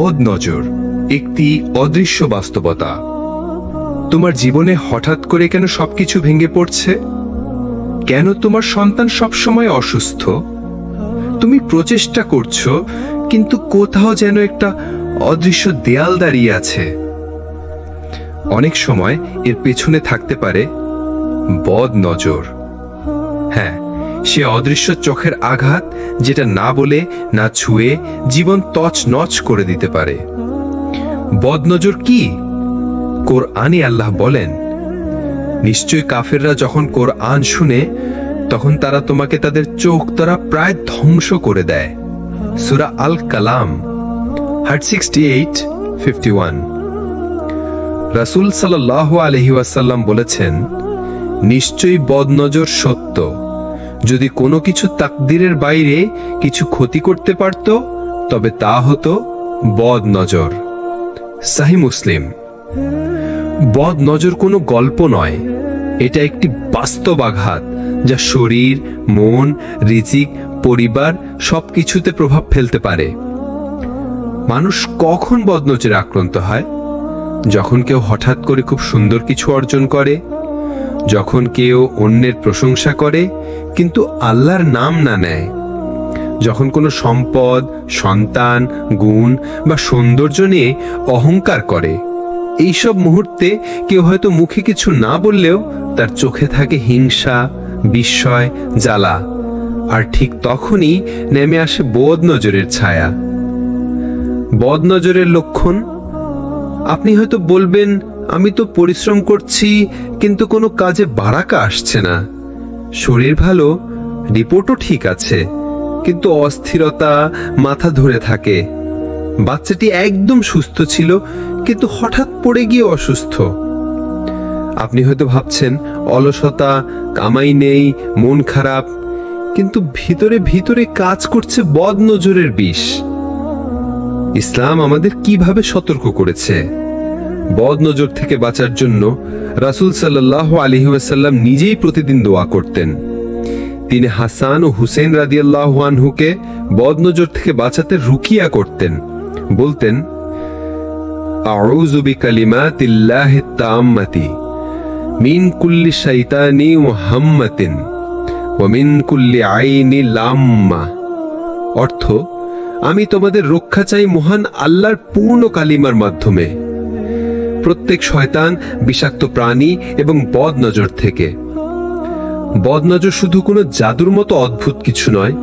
বদ নজর একটি অদৃশ্য বাস্তবতা। তোমার জীবনে হঠাৎ করে কেন সবকিছু ভেঙে পড়ছে? কেন তোমার সন্তান সবসময় অসুস্থ? তুমি প্রচেষ্টা করছো, কিন্তু কোথাও যেন একটা অদৃশ্য দেয়াল দাঁড়িয়ে আছে। অনেক সময় এর পেছনে থাকতে পারে বদ নজর। হ্যাঁ, সে অদৃশ্য চোখের আঘাত, যেটা না বলে না ছুঁয়ে জীবন তছনছ করে দিতে পারে। বদ নজর কি? কোরআনে আল্লাহ বলেন, নিশ্চয় কাফেররা যখন কোরআন শুনে তখন তারা তোমাকে তাদের চোখ দ্বারা প্রায় ধ্বংস করে দেয়। সূরা আল কালাম 168:51। রাসূল সাল্লাল্লাহু আলাইহি ওয়াসাল্লাম বলেছেন, নিশ্চয়ই বদনজর সত্য। যদি কোনো কিছু তাকদীরের বাইরে কিছু ক্ষতি করতে পারত, তবে তা হতো বদনজর। সহিহ মুসলিম। বদনজর কোনো গল্প নয়, এটা একটি বাস্তব আঘাত যা শরীর, মন, রিজিক, পরিবার সবকিছুতে প্রভাব ফেলতে পারে। মানুষ কখন বদনজরে আক্রান্ত হয়? যখন কেউ হঠাৎ করে খুব সুন্দর কিছু অর্জন করে, যখন কেউ অন্যের প্রশংসা করে কিন্তু আল্লাহর নাম না নেয়, যখন কোনো সম্পদ, সন্তান, গুণ বা সৌন্দর্য নিয়ে অহংকার করে। এইসব মুহূর্তে কেউ হয়তো মুখে কিছু না বললেও তার চোখে থাকে হিংসা, বিস্ময়, জ্বালা। আর ঠিক তখনই নেমে আসে বদনজরের ছায়া। বদনজরের লক্ষণ? আপনি হয়তো বলবেন, আমি তো পরিশ্রম করছি কিন্তু কোনো কাজে বারাকা আসছে না। শরীর ভালো, রিপোর্টও ঠিক আছে, কিন্তু অস্থিরতা মাথা ধরে থাকে। বাচ্চাটি একদম সুস্থ ছিল কিন্তু হঠাৎ পড়ে গিয়ে অসুস্থ। আপনি হয়তো ভাবছেন অলসতা, কামাই নেই, মন খারাপ, কিন্তু ভিতরে ভিতরে কাজ করছে বদনজরের বিষ। ইসলাম আমাদের কিভাবে সতর্ক করেছে? বদনজর থেকে বাঁচার জন্য রাসূল সাল্লাল্লাহু আলাইহি ওয়াসাল্লাম নিজেই প্রতিদিন দোয়া করতেন। তিনি হাসান ও হুসেন রাদিয়াল্লাহু আনহুকে বদনজর থেকে বাঁচাতে রুকিয়া করতেন। বলতেন, আউযু বিকালিমাতিল্লাহিত তাম্মাতি মিন কুল্লি শাইতানি ওয়া হাম্মাতিন ওয়া মিন কুল্লি আইনি লাম্মা। অর্থ, আমি তোমাদের রক্ষা চাই মহান আল্লাহর পূর্ণ কালিমার মাধ্যমে প্রত্যেক শয়তান, বিষাক্ত প্রাণী এবং বদনজর থেকে। বদনজর শুধু কোনো জাদুর মতো অদ্ভুত কিছু নয়,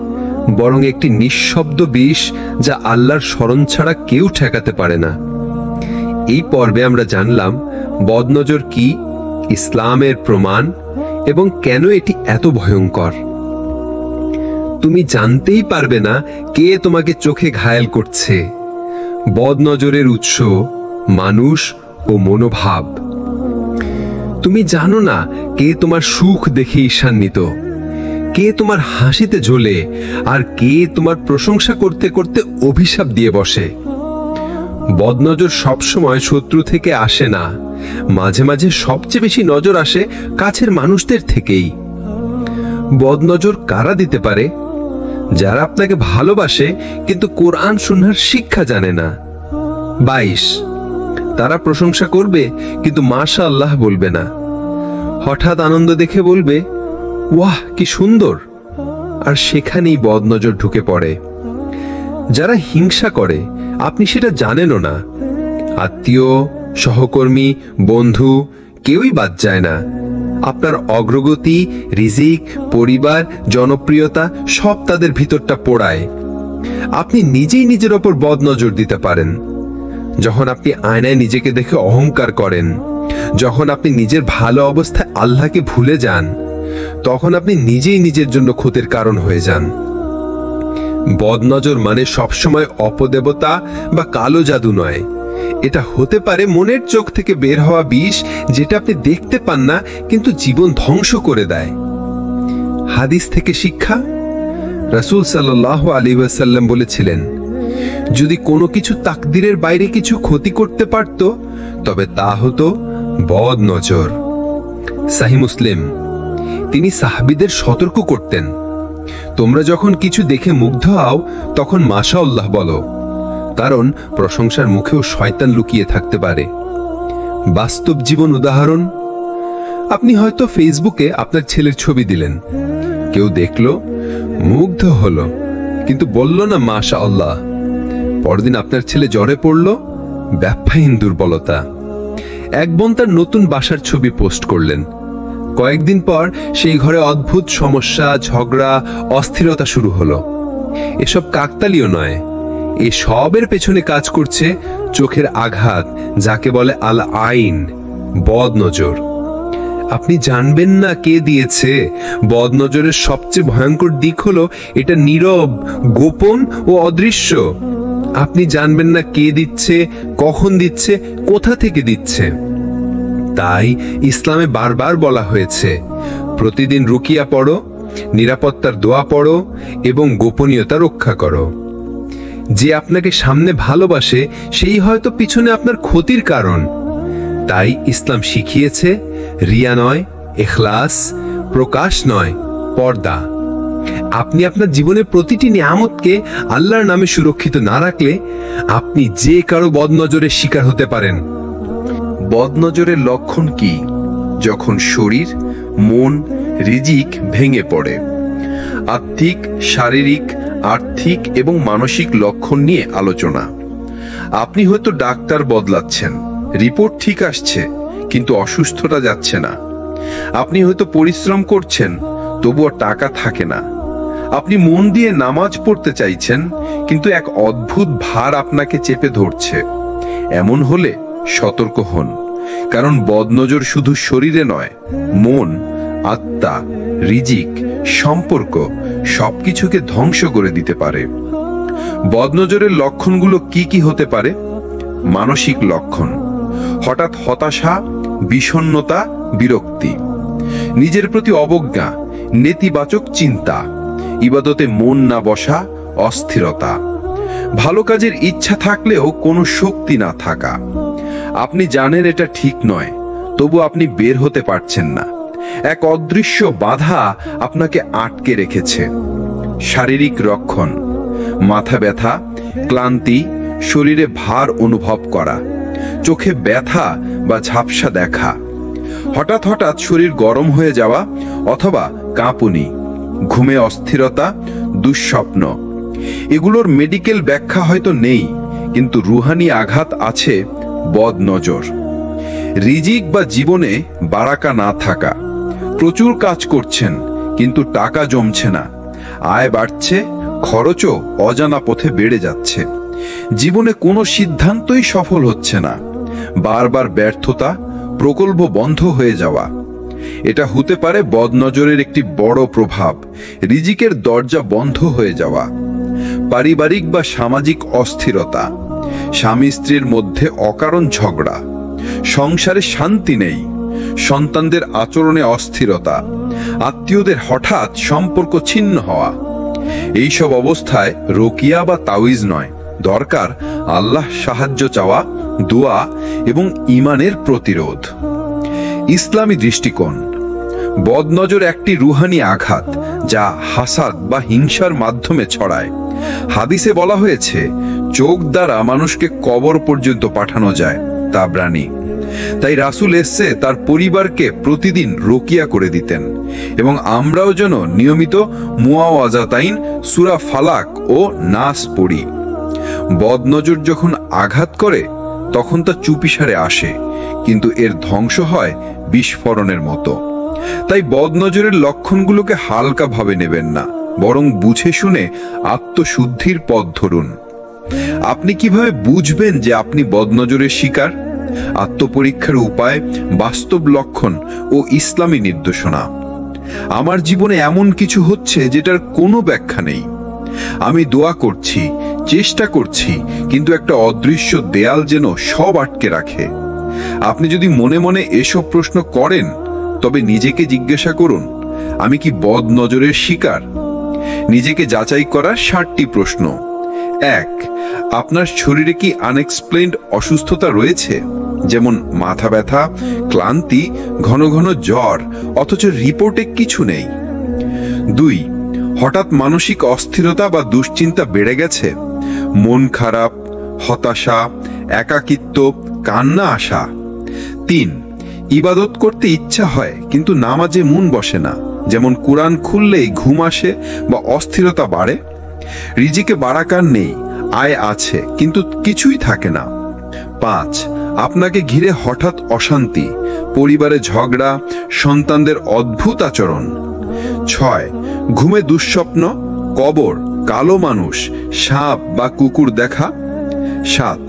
বরং একটি নিঃশব্দ বিষ যা আল্লাহর স্মরণ ছাড়া কেউ ঠেকাতে পারে না। এই পর্বে আমরা জানলাম বদনজর কি, ইসলামের প্রমাণ এবং কেন এটি এত ভয়ঙ্কর। তুমি জানতেই পারবে না কে তোমাকে চোখে ঘায়েল করছে। বদনজরের উৎস মানুষ ও মনোভাব। তুমি জানো না কে তোমার সুখ দেখে ঈর্ষান্বিত, কে তোমার হাসিতে জ্বলে, আর কে তোমার প্রশংসা করতে করতে অভিশাপ দিয়ে বসে। বদনজর সবসময় শত্রু থেকে আসে না, মাঝে মাঝে সবচেয়ে বেশি নজর আসে কাছের মানুষদের থেকেই। বদনজর কারা দিতে পারে? যারা আপনাকে ভালোবাসে কিন্তু কোরআন সুন্নাহর শিক্ষা জানে না। 22, তারা প্রশংসা করবে কিন্তু মাশাআল্লাহ বলবে না। হঠাৎ আনন্দ দেখে বলবে, ওয়াহ কি সুন্দর, আর সেখানেই বদনজর ঢুকে পড়ে। যারা হিংসা করে, আপনি সেটা জানেনও না। আত্মীয়, সহকর্মী, বন্ধু কেউই বাদ যায় না। আপনার অগ্রগতি, রিজিক, পরিবার, জনপ্রিয়তা সব তাদের ভিতরটা পোড়ায়। আপনি নিজেই নিজের ওপর বদনজর দিতে পারেন। যখন আপনি আয়নায় নিজেকে দেখে অহংকার করেন, যখন আপনি নিজের ভালো অবস্থায় আল্লাহকে ভুলে যান, তখন আপনি নিজেই নিজের জন্য ক্ষতির কারণ হয়ে যান। বদনজর মানে সবসময় অপদেবতা বা কালো জাদু নয়। এটা হতে পারে মনের চোখ থেকে বের হওয়া বিষ, যেটা আপনি দেখতে পান না কিন্তু জীবন ধ্বংস করে দেয়। হাদিস থেকে শিক্ষা, রাসূল সাল্লাল্লাহু আলাইহি ওয়াসাল্লাম বলেছিলেন, যদি কোনো কিছু তাকদীরের বাইরে কিছু ক্ষতি করতে পারত, তবে তা হতো বদনজর। সহিহ মুসলিম। তিনি সাহাবীদের সতর্ক করতেন, তোমরা যখন কিছু দেখে মুগ্ধ হও তখন মাশাআল্লাহ বলো, কারণ প্রশংসার মুখেও শয়তান লুকিয়ে থাকতে পারে। বাস্তব জীবন উদাহরণ: আপনি হয়তো ফেসবুকে আপনার ছেলের ছবি দিলেন, কেউ দেখলো, মুগ্ধ হলো, কিন্তু বলল না মাশাআল্লাহ। পরদিন আপনার ছেলে জ্বরে পড়ল, ব্যবসায়ীন দুর্বলতা। এক বোন তার নতুন বাসার ছবি পোস্ট করলেন, কয়েকদিন পর সেই ঘরে অদ্ভুত সমস্যা, ঝগড়া, অস্থিরতা শুরু হলো। এসব কাকতালীয় নয়, এসবের পেছনে কাজ করছে চোখের আঘাত, যাকে বলে আল আইন, বদনজর। আপনি জানবেন না কে দিয়েছে। বদনজরের সবচেয়ে ভয়ঙ্কর দিক হলো এটা নীরব, গোপন ও অদৃশ্য। আপনি জানবেন না কে দিচ্ছে, কখন দিচ্ছে, কোথা থেকে দিচ্ছে। তাই ইসলামে বারবার বলা হয়েছে, প্রতিদিন রুকিয়া পড়ো, নিরাপত্তার দোয়া পড়ো এবং গোপনীয়তা রক্ষা করো। যে আপনাকে সামনে ভালোবাসে সেই হয়তো পিছনে আপনার ক্ষতির কারণ। তাই ইসলাম শিখিয়েছে রিয়া নয়, ইখলাস, প্রকাশ নয়, পর্দা। আপনি আপনার জীবনের প্রতিটি নিয়ামতকে আল্লাহর নামে সুরক্ষিত না রাখলে আপনি যে কারো বদনজরের শিকার হতে পারেন। বদনজরের লক্ষণ কি? যখন শরীর, মন, রিজিক ভেঙে পড়ে। আত্মিক, শারীরিক, আর্থিক এবং মানসিক লক্ষণ নিয়ে আলোচনা। আপনি হয়তো ডাক্তার বদলাচ্ছেন, রিপোর্ট ঠিক আসছে, কিন্তু অসুস্থতা যাচ্ছে না। আপনি হয়তো পরিশ্রম করছেন, তবুও টাকা থাকে না। আপনি মন দিয়ে নামাজ পড়তে চাইছেন, কিন্তু এক অদ্ভুত ভার আপনাকে চেপে ধরছে। এমন হলে সতর্ক হন, কারণ বদনজর শুধু শরীরে নয়, মন, আত্মা, রিজিক, সম্পর্ক সবকিছুকে ধ্বংস করে দিতে পারে। বদনজরের লক্ষণগুলো কি কি হতে পারে? মানসিক লক্ষণ: হঠাৎ হতাশা, বিষণ্ণতা, বিরক্তি, নিজের প্রতি অবজ্ঞা, নেতিবাচক চিন্তা, ইবাদতে মন না বসা, অস্থিরতা, ভালো কাজের ইচ্ছা থাকলেও কোনো শক্তি না থাকা। আপনি জানেন এটা ঠিক নয়, তবু আপনি বের হতে পারছেন না। এক অদৃশ্য বাধা আপনাকে আটকে রেখেছে। শারীরিক লক্ষণ: মাথা ব্যথা, ক্লান্তি, শরীরে ভার অনুভব করা, চোখে ব্যথা বা ঝাপসা দেখা, হঠাৎ হঠাৎ শরীর গরম হয়ে যাওয়া অথবা কাঁপুনি, ঘুমে অস্থিরতা, দুঃস্বপ্ন। এগুলোর মেডিকেল ব্যাখ্যা হয়তো নেই, কিন্তু রুহানি আঘাত আছে। বদনজর: রিজিক বা জীবনে বারাকা না থাকা, প্রচুর কাজ করছেন কিন্তু টাকা জমছে না, আয় বাড়ছে, খরচও অজানা পথে বেড়ে যাচ্ছে, জীবনে কোনো সিদ্ধান্তই সফল হচ্ছে না, বারবার ব্যর্থতা, প্রকল্প বন্ধ হয়ে যাওয়া। এটা হতে পারে বদনজরের একটি বড় প্রভাব। রিজিকের দরজা বন্ধ হয়ে যাওয়া। পারিবারিক বা সামাজিক অস্থিরতা, স্বামী স্ত্রীর মধ্যে অকারণ ঝগড়া, সংসারে শান্তি নেই, সন্তানদের আচরণে অস্থিরতা, আত্মীয়দের হঠাৎ সম্পর্ক ছিন্ন হওয়া। এইসব অবস্থায় রোকিয়া বা তাওয়িজ নয়, দরকার আল্লাহ সাহায্য চাওয়া, দোয়া এবং ঈমানের প্রতিরোধ। ইসলামী দৃষ্টিকোণ: বদনজর একটি রুহানি আঘাত যা হাসাদ বা হিংসার মাধ্যমে ছড়ায়। হাদিসে বলা হয়েছে, চোখ দ্বারা মানুষকে কবর পর্যন্ত পাঠানো যায়। তাবরানী। তাই রাসূল এসে তার পরিবারকে প্রতিদিন রোকিয়া করে দিতেন এবং আমরাও যেন নিয়মিত মুআওয়াজাতাইন, সূরা ফালাক ও নাস পড়ি। বদনজর যখন আঘাত করে তখন তা চুপিসারে আসে, কিন্তু এর ধ্বংস হয় বিস্ফোরণের মতো। তাই বদনজরের লক্ষণগুলোকে হালকা ভাবে নেবেন না, বরং বুঝে শুনে আত্মশুদ্ধির পথ ধরুন। আপনি কিভাবে বুঝবেন যে আপনি বদনজরের শিকার? আত্মপরীক্ষার উপায়, বাস্তব লক্ষণ ও ইসলামী নির্দেশনা। আমার জীবনে এমন কিছু হচ্ছে যেটার কোনো ব্যাখ্যা নেই। আমি দোয়া করছি, চেষ্টা করছি, কিন্তু একটা অদৃশ্য দেয়াল যেন সব আটকে রাখে। আপনি যদি মনে মনে এসব প্রশ্ন করেন, তবে নিজেকে জিজ্ঞাসা করুন, আমি কি বদনজরের শিকার? নিজেকে যাচাই করার 7টি প্রশ্ন। 1. আপনার শরীরে কি আনএক্সপ্লেইনড অসুস্থতা রয়েছে, যেমন মাথা ব্যথা, ক্লান্তি, ঘন ঘন জ্বর, অথচ রিপোর্টে কিছু নেই? 2. হঠাৎ মানসিক অস্থিরতা বা দুশ্চিন্তা বেড়ে গেছে, মন খারাপ, হতাশা, একাকিত্ব, কান্না আসা। 3, ইবাদত করতে ইচ্ছা হয় কিন্তু নামাজে মন বসে না, যেমন কোরআন খুললেই ঘুম আসে বা অস্থিরতা বাড়ে। রিজিকে বারাকার নেই, আয় আছে কিন্তু কিছুই থাকে না। 5, আপনাকে ঘিরে হঠাৎ অশান্তি, পরিবারে ঝগড়া, সন্তানদের অদ্ভুত আচরণ। 6, ঘুমে দুঃস্বপ্ন, কবর, কালো মানুষ, সাপ বা কুকুর দেখা। 7,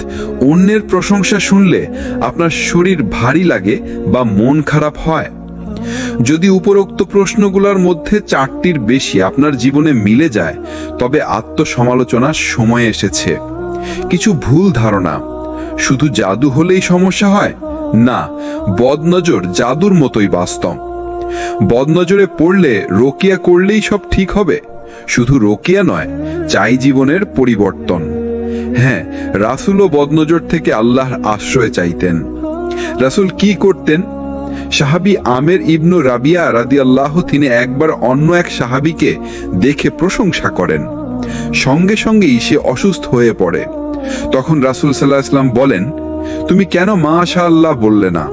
অন্যের প্রশংসা শুনলে আপনার শরীর ভারী লাগে বা মন খারাপ হয়। যদি উপরোক্ত প্রশ্নগুলোর মধ্যে 4টির বেশি আপনার জীবনে মিলে যায়, তবে আত্মসমালোচনার সময় এসেছে। কিছু ভুল ধারণা, শুধু জাদু হলেই সমস্যা হয় না, বদনজর জাদুর মতোই বাস্তব। বদনজরে পড়লে রোকিয়া করলেই সব ঠিক হবে, শুধু রোকিয়া নয়, চাই জীবনের পরিবর্তন। হ্যাঁ, রাসূলও বদনজর থেকে আল্লাহর আশ্রয় চাইতেন। রাসূল কি করতেন? সাহাবী আমের ইবনু রাবিয়া রাদিয়াল্লাহু তিনি একবার অন্য এক সাহাবীকে দেখে প্রশংসা করেন, সঙ্গে সঙ্গেই সে অসুস্থ হয়ে পড়ে। তখন রাসূল সাল্লাল্লাহু আলাইহি ওয়াসাল্লাম বলেন, তুমি কেন মাশাআল্লাহ বললে না?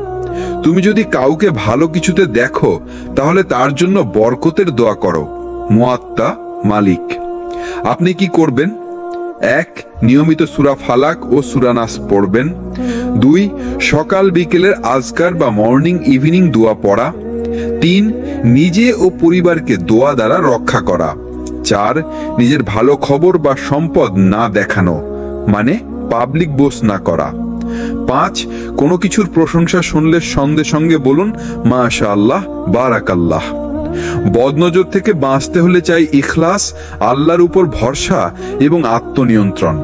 তুমি যদি কাউকে ভালো কিছুতে দেখো তাহলে তার জন্য বরকতের দোয়া করো। মুয়াত্তা মালিক। আপনি কি করবেন? 1, নিয়মিত সূরা ফালাক ও সূরা নাস পড়বেন। 2, সকাল বিকেলের আজকার বা মর্নিং ইভিনিং দোয়া পড়া। 3, নিজে ও পরিবারকে দোয়া দ্বারা রক্ষা করা। 4, নিজের ভালো খবর বা সম্পদ না দেখানো, মানে পাবলিক বোস্ট না করা। 5, কোনো কিছুর প্রশংসা শুনলে সঙ্গে সঙ্গে বলুন মাশাআল্লাহ, বারাকাল্লাহ। বদনজর থেকে বাঁচতে হলে চাই ইখলাস, আল্লাহর উপর ভরসা এবং আত্মনিয়ন্ত্রণ।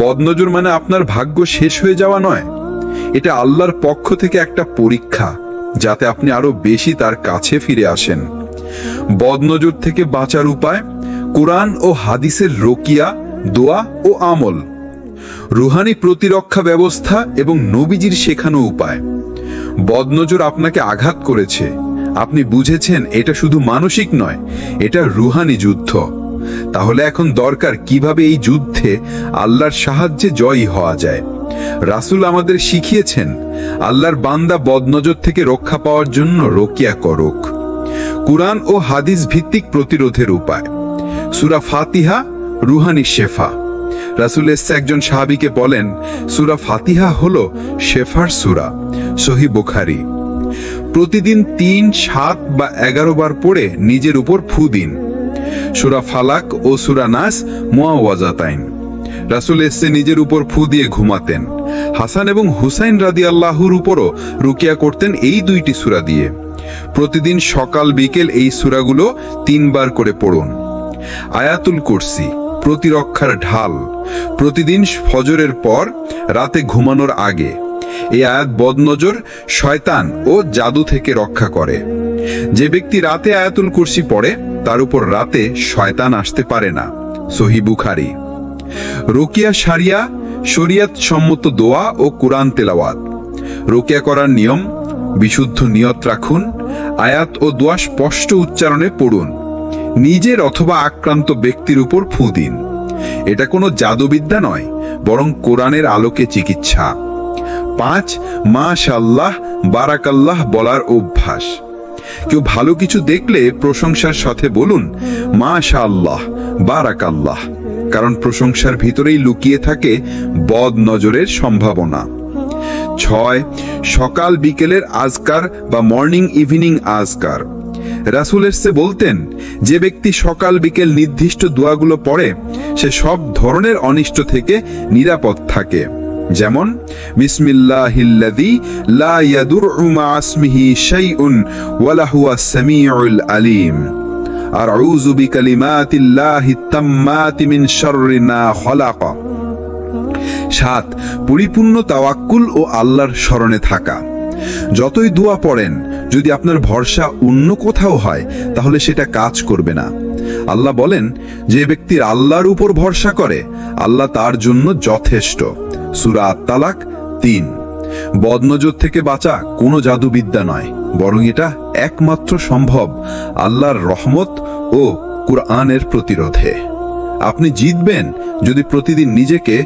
বদনজর মানে আপনার ভাগ্য শেষ হয়ে যাওয়া নয়, এটা আল্লাহর পক্ষ থেকে একটা পরীক্ষা, যাতে আপনি আরো বেশি তার কাছে ফিরে আসেন। বদনজর থেকে বাঁচার উপায়: কোরআন ও হাদিসের রোকিয়া, দোয়া ও আমল, রুহানি প্রতিরক্ষা ব্যবস্থা এবং নবীজির শেখানো উপায়। বদনজর আপনাকে আঘাত করেছে, আপনি বুঝেছেন এটা শুধু মানসিক নয়, এটা রুহানি যুদ্ধ। তাহলে এখন দরকার কিভাবে এই যুদ্ধে আল্লাহর সাহায্যে জয়ী হওয়া যায়। রাসূল আমাদের শিখিয়েছেন আল্লাহর বান্দা বদনজর থেকে রক্ষা পাওয়ার জন্য রোকিয়া করুক। কুরআন ও হাদিস ভিত্তিক প্রতিরোধের উপায়: সূরা ফাতিহা রুহানি শেফা। রাসূল একজন সাহাবীকে বলেন, সূরা ফাতিহা হলো শেফার সূরা। সহিহ বুখারী। প্রতিদিন 3, 7 বা 11 বার পড়ে নিজের উপর ফু দিন। সূরা ফালাক ও সূরা নাস মুআওয়াজাতাইন। রাসূল নিজের উপর ফু দিয়ে ঘুমাতেন। হাসান এবং হুসাইন রাদিয়াল্লাহুর উপরও রুকিয়া করতেন এই 2টি সূরা দিয়ে। প্রতিদিন সকাল বিকেল এই সূরাগুলো 3 বার করে পড়ুন। আয়াতুল কুরসি প্রতিরক্ষার ঢাল, প্রতিদিন ফজরের পর রাতে ঘুমানোর আগে। এই আয়াত বদনজর, শয়তান ও জাদু থেকে রক্ষা করে। যে ব্যক্তি রাতে আয়াতুল কুরসি পড়ে তার উপর রাতে শয়তান আসতে পারে না। সহিহ বুখারী। রুকিয়া শারিয়া, শরিয়ত সম্মত দোয়া ও কুরআন তেলাওয়াত। রুকিয়া করার নিয়ম: বিশুদ্ধ নিয়ত রাখুন, আয়াত ও দোয়া স্পষ্ট উচ্চারণে পড়ুন, নিজের অথবা আক্রান্ত ব্যক্তির উপর ফু দিন। এটা কোনো জাদুবিদ্যা নয়, বরং কোরআনের আলোকে চিকিৎসা। 5, মাশাআল্লাহ, বারাকাল্লাহ বলার অভ্যাস। কেউ ভালো কিছু দেখলে প্রশংসার সাথে বলুন মাশাআল্লাহ, বারাকাল্লাহ, কারণ প্রশংসার ভিতরেই লুকিয়ে থাকে বদনজরের সম্ভাবনা। 6, সকাল বিকেলের আজকার বা মর্নিং ইভিনিং আজকার। রাসূল বলতেন, যে ব্যক্তি সকাল বিকেল নির্দিষ্ট দোয়াগুলো পড়ে সে সব ধরনের অনিষ্ট থেকে নিরাপদ থাকে। যেমন বিসমিল্লাহিল্লাযী লা ইয়াদুররু মা ইসমিহি শাইউন ওয়া লাহুয়াস সামিউল আলীম, আউযু বিকালিমাতিল্লাহিত তাম্মাতি মিন শাররি মা খালাক। 7, পরিপূর্ণ তাওয়াক্কুল ও আল্লাহর শরণে থাকা। যতই দোয়া পড়েন, যদি আপনার ভরসা অন্য কোথাও হয় তাহলে সেটা কাজ করবে না। আল্লাহ বলেন, যে ব্যক্তির আল্লাহর উপর ভরসা করে আল্লাহ তার জন্য যথেষ্ট। সূরা আত-তালাক 3। বদনজর থেকে বাঁচা কোনো জাদুবিদ্যা নয়, বরং এটা একমাত্র সম্ভব আল্লাহর রহমত ও কুরআনের প্রতিরোধে। আপনি জিতবেন যদি প্রতিদিন নিজেকে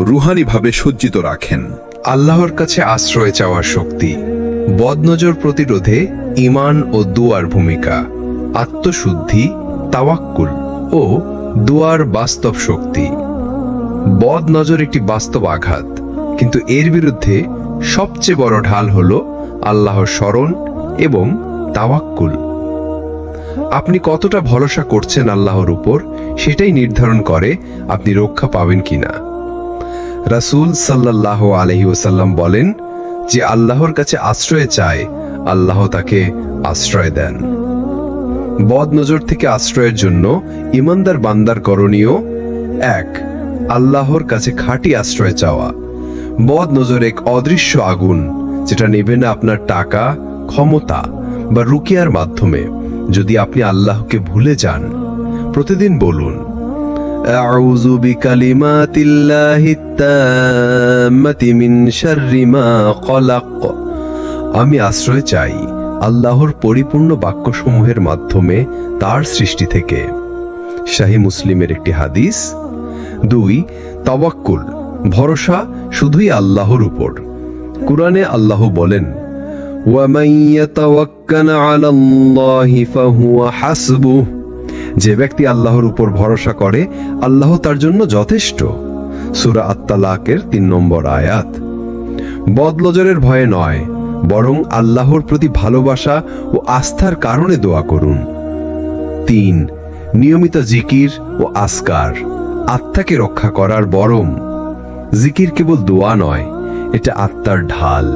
রুহানিভাবে সজ্জিত রাখেন। আল্লাহর কাছে আশ্রয় চাওয়ার শক্তি। বদনজর প্রতিরোধে ঈমান ও দুয়ার ভূমিকা। আত্মশুদ্ধি, তাওয়াক্কুল ও দুয়ার বাস্তব শক্তি। বদনজর একটি বাস্তব আঘাত, কিন্তু এর বিরুদ্ধে সবচেয়ে বড় ঢাল হল আল্লাহর শরণ এবং তাওয়াক্কুল। আপনি কতটা ভরসা করছেন আল্লাহর উপর, সেটাই নির্ধারণ করে আপনি রক্ষা পাবেন কিনা। রাসূল সাল্লাল্লাহু আলাইহি ওয়াসাল্লাম বলেন, যে আল্লাহর কাছে আশ্রয় চায়, আল্লাহ তাকে আশ্রয় দেন। বদনজর থেকে আশ্রয়ের জন্য ঈমানদার বান্দার করণীয়: 1. আল্লাহর কাছে খাঁটি আশ্রয় চাওয়া। বদনজর এক অদৃশ্য আগুন, যেটা নেবে না আপনার টাকা, ক্ষমতা বা রুকিয়ার মাধ্যমে। যদি আপনি আল্লাহকে ভুলে যান, প্রতিদিন বলুন, আউযু বিকালিমাতিল্লাহিত তাম্মাতি মিন শাররি মা খলাক। আমি আশ্রয় চাই আল্লাহর পরিপূর্ণ বাক্যসমূহের মাধ্যমে তার সৃষ্টি থেকে। শাহী মুসলিমের একটি হাদিস। 2. তাওয়াক্কুল, ভরসা শুধুই আল্লাহর উপর। কুরআনে আল্লাহ বলেন, ওয়ামান ইয়াতাওয়াক্কাল আলাল্লাহি ফাহুয়া হাসবুহ। যে ব্যক্তি আল্লাহর উপর ভরসা করে, আল্লাহ তার জন্য যথেষ্ট। সূরা আত-তালাকের 3 নম্বর আয়াত। বদনজরের ভয়ে নয়, বরং আল্লাহর প্রতি ভালোবাসা ও আস্থার কারণে দোয়া করুন। 3. নিয়মিত জিকির ও আজকার, আত্মাকে রক্ষা করার বরম। জিকির কেবল দোয়া নয়, এটা আত্মার ঢাল।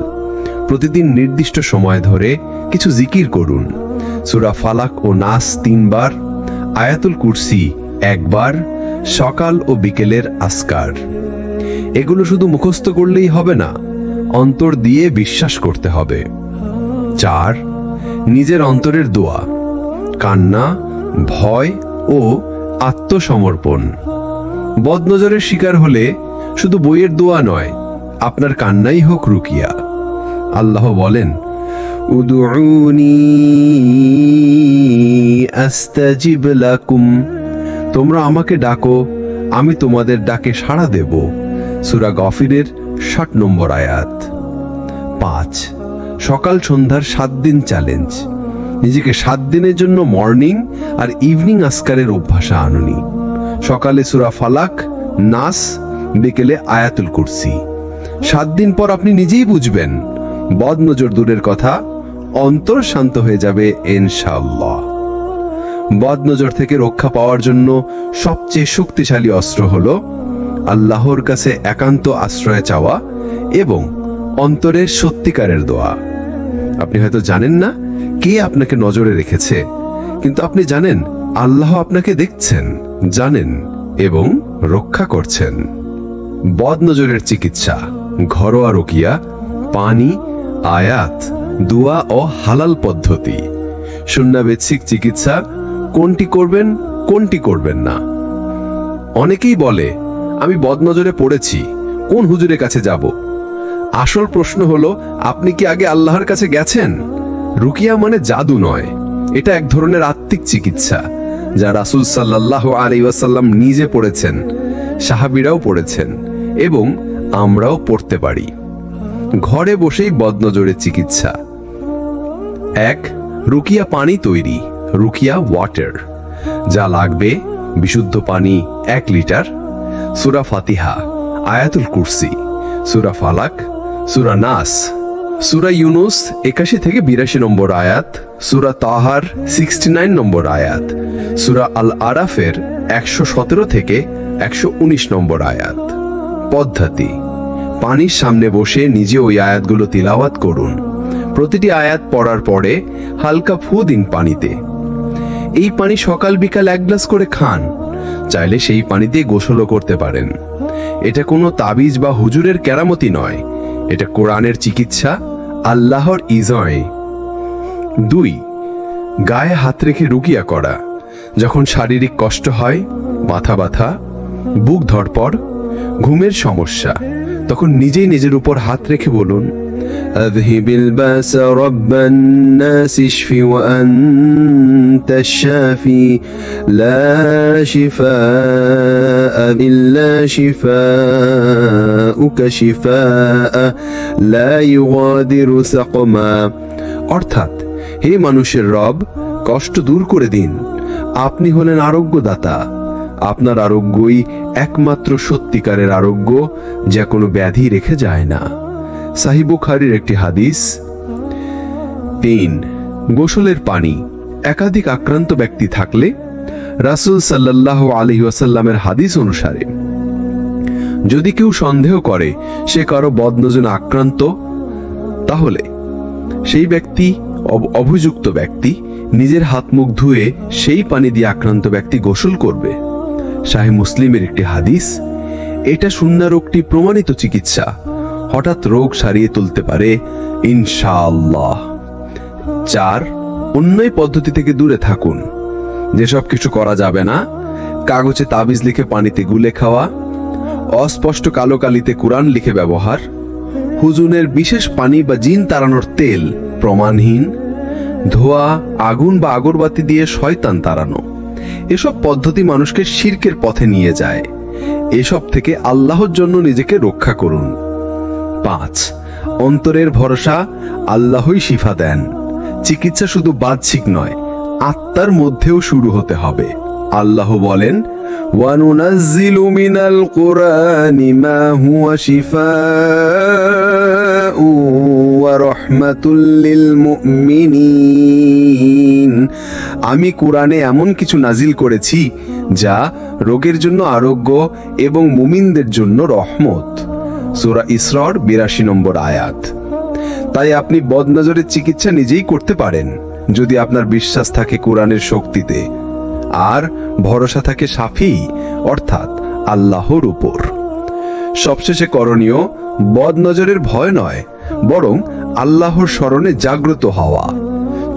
প্রতিদিন নির্দিষ্ট সময় ধরে কিছু জিকির করুন। সূরা ফালাক ও নাস 3 বার, আয়াতুল কুরসি 1 বার, সকাল ও বিকেলের আজকার। এগুলো শুধু মুখস্থ করলেই হবে না, অন্তর দিয়ে বিশ্বাস করতে হবে। 4. নিজের অন্তরের দোয়া, কান্না, ভয় ও আত্মসমর্পণ। বদনজরের শিকার হলে শুধু বইয়ের দোয়া নয়, আপনার কান্নাই হোক রুকিয়া। আল্লাহ বলেন, উদউনি আস্তাজিব লাকুম। তোমরা আমাকে ডাকো, আমি তোমাদের ডাকে সাড়া দেব। সূরা গফিরের 60 নম্বর আয়াত। 5. সকাল সন্ধ্যার 7 দিন চ্যালেঞ্জ। নিজেকে 7 দিনের জন্য মর্নিং আর ইভিনিং আজকারের অভ্যাসে আনুনি। সকালে সূরা ফালাক, নাস, বিকেলে আয়াতুল কুরসি। 7 দিন পর আপনি নিজেই বুঝবেন, বদনজর দূরের কথা, অন্তর শান্ত হয়ে যাবে ইনশাআল্লাহ। বদনজর থেকে রক্ষা পাওয়ার জন্য সবচেয়ে শক্তিশালী অস্ত্র হলো আল্লাহর কাছে একান্ত আশ্রয় চাওয়া এবং অন্তরের সত্যিকারের দোয়া। আপনি হয়তো জানেন না কে আপনাকে নজরে রেখেছে, কিন্তু আপনি জানেন আল্লাহ আপনাকে দেখছেন, জানেন এবং রক্ষা করছেন। বদনজরের চিকিৎসা, ঘরোয়া রুকিয়া, পানি, আয়াত, দোয়া ও হালাল পদ্ধতি। সুন্নাহভিত্তিক চিকিৎসা, কোনটি করবেন কোনটি করবেন না। অনেকেই বলে, আমি বদনজরে পড়েছি, কোন হুজুরের কাছে যাব? আসল প্রশ্ন হলো, আপনি কি আগে আল্লাহর কাছে গেছেন? রুকিয়া মানে জাদু নয়, এটা এক ধরনের আত্মিক চিকিৎসা, যা রাসূল সাল্লাল্লাহু আলাইহি ওয়াসাল্লাম নিজে পড়েছেন, সাহাবীরাও পড়েছেন এবং আমরাও পড়তে পারি। ঘরে বসেই বদনজরের চিকিৎসা। 1. রুকিয়া পানি তৈরি, রুকিয়া ওয়াটার। যা লাগবে: বিশুদ্ধ পানি 1 লিটার, সূরা ফাতিহা, আয়াতুল কুরসি, সূরা ফালাক, সূরা নাস, সূরা ইউনুস 81 থেকে 82 নম্বর আয়াত, সূরা তাহার 69 নম্বর আয়াত, সূরা আল আরাফের 117 থেকে 119 নম্বর আয়াত। পদ্ধতি: পানির সামনে বসে নিজে ওই আয়াতগুলো তিলাওয়াত করুন। প্রতিটি আয়াত পড়ার পরে হালকা ফু দিন পানিতে। এই পানি সকাল বিকাল 1 গ্লাস করে খান। চাইলে সেই পানিতে গোসলও করতে পারেন। এটা কোনো তাবিজ বা হুজুরের কেরামতি নয়, এটা কোরআনের চিকিৎসা, আল্লাহর ইজয়। 2. গায়ে হাত রেখে রুকিয়া করা। যখন শারীরিক কষ্ট হয়, মাথা ব্যথা, বুক ধড়পড়, ঘুমের সমস্যা, তখন নিজেই নিজের উপর হাত রেখে বলুন, أذهب الباس رب الناس اشف وأنت الشافي لا شفاء إلا شفاءك شفاء لا يغادر سقما। অর্থাৎ, হে মানুষের রব, কষ্ট দূর করে দিন, আপনি হলেন আরোগ্যদাতা, আপনার আরোগ্যই একমাত্র সত্যিকারের আরোগ্য, যা কোনো ব্যাধি রেখে যায় না। সহিহ বুখারীর একটি হাদিস। 3. গোসলের পানি। একাধিক আক্রান্ত ব্যক্তি থাকলে রাসূল সাল্লাল্লাহু আলাইহি ওয়াসাল্লামের হাদিস অনুসারে যদি কেউ সন্দেহ করে সে কারো বদনজরে আক্রান্ত, তাহলে সেই ব্যক্তি, অভিযুক্ত ব্যক্তি, নিজের হাত মুখ ধুয়ে সেই পানি দিয়ে আক্রান্ত ব্যক্তি গোসল করবে। সহিহ মুসলিমের একটি হাদিস। এটা শূন্য রোগটি প্রমাণিত চিকিৎসা, হঠাৎ রোগ সারিয়ে তুলতে পারে ইনশাআল্লাহ। 4. অন্যায় পদ্ধতি থেকে দূরে থাকুন। যেসব কিছু করা যাবে না: কাগজে তাবিজ লিখে পানিতে গুলে খাওয়া, অস্পষ্ট কালো কালিতে কোরআন লিখে ব্যবহার, হুজুনের বিশেষ পানি বা জিন তাড়ানোর তেল প্রমাণহীন, ধোয়া, আগুন বা আগরবাতি দিয়ে শয়তান তাড়ানো। এসব পদ্ধতি মানুষকে শিরকের পথে নিয়ে যায়। এসব থেকে আল্লাহর জন্য নিজেকে রক্ষা করুন। 5. অন্তরের ভরসা, আল্লাহই শিফা দেন। চিকিৎসা শুধু বাহ্যিক নয়, আত্মার মধ্যেও শুরু হতে হবে। আল্লাহ বলেন, ওয়ানুনাজ্জিলু মিনাল কুরআনি মা হুয়া শিফাউ ওয়া রাহমাতুল লিল মুমিনিন। আমি কোরআনে এমন কিছু নাজিল করেছি যা রোগের জন্য আরোগ্য এবং মুমিনদের জন্য রহমত। সূরা ইসরার 82 নম্বর আয়াত। তাই আপনি বদনজরের চিকিৎসা নিজেই করতে পারেন যদি আপনার বিশ্বাস থাকে কোরআনের শক্তিতে আর ভরসা থাকে শাফি অর্থাৎ আল্লাহর উপর। সবশেষে করণীয় বদনজরের ভয় নয়, বরং আল্লাহর স্মরণে জাগ্রত হওয়া।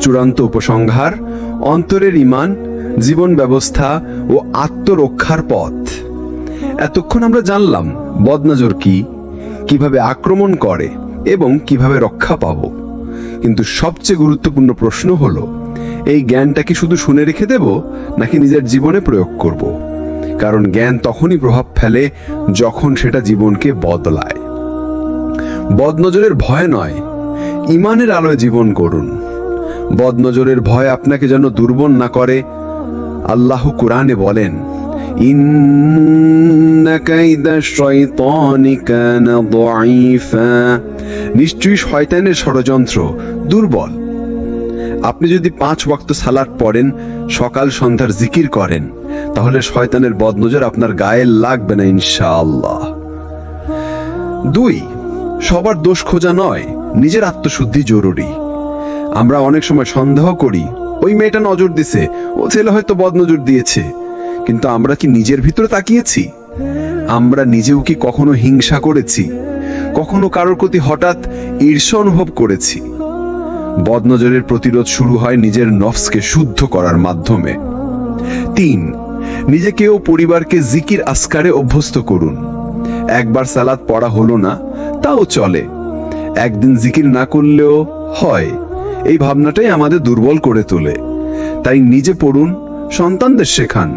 চূড়ান্ত উপসংহার: অন্তরের ঈমান, জীবন ব্যবস্থা ও আত্মরক্ষার পথ। এতক্ষণ আমরা জানলাম বদনজর কি, কিভাবে আক্রমণ করে এবং কিভাবে রক্ষা পাব। কিন্তু সবচেয়ে গুরুত্বপূর্ণ প্রশ্ন হলো, এই জ্ঞানটা কি শুধু শুনে রেখে দেব নাকি নিজের জীবনে প্রয়োগ করব? কারণ জ্ঞান তখনই প্রভাব ফেলে যখন সেটা জীবনকে বদলায়। বদনজরের ভয় নয়, ঈমানের আলোয় জীবন করুন। বদনজরের ভয় আপনাকে যেন দুর্বল না করে। আল্লাহ কুরআনে বলেন, ইন্না কাইদাশ শাইতানি কানা দাঈফা। নিশ্চয়ই শয়তানের ষড়যন্ত্র দুর্বল। আপনি যদি 5 ওয়াক্ত সালাত পড়েন, সকাল সন্ধ্যার জিকির করেন, তাহলে শয়তানের বদনজর আপনার গায়ে লাগবে না ইনশাআল্লাহ। 2. সবার দোষ খোঁজা নয়, নিজের আত্মশুদ্ধি জরুরি। আমরা অনেক সময় সন্দেহ করি, ওই মেয়েটা নজর দিছে, ও ছেলে হয়তো বদনজর দিয়েছে। কিন্তু আমরা কি নিজের ভিতরে তাকিয়েছি? আমরা নিজেও কি কখনো হিংসা করেছি? কখনো কারোর প্রতি হঠাৎ ঈর্ষা অনুভব করেছি? বদনজরের প্রতিরোধ শুরু হয় নিজের নফসকে শুদ্ধ করার মাধ্যমে। 3. নিজেকে ও পরিবারকে জিকির আসকারে অভ্যস্ত করুন। একবার সালাত পড়া হলো না, তাও চলে। একদিন জিকির না করলেও হয়, এই ভাবনাটাই আমাদের দুর্বল করে তোলে। তাই নিজে পড়ুন, সন্তানদের শেখান।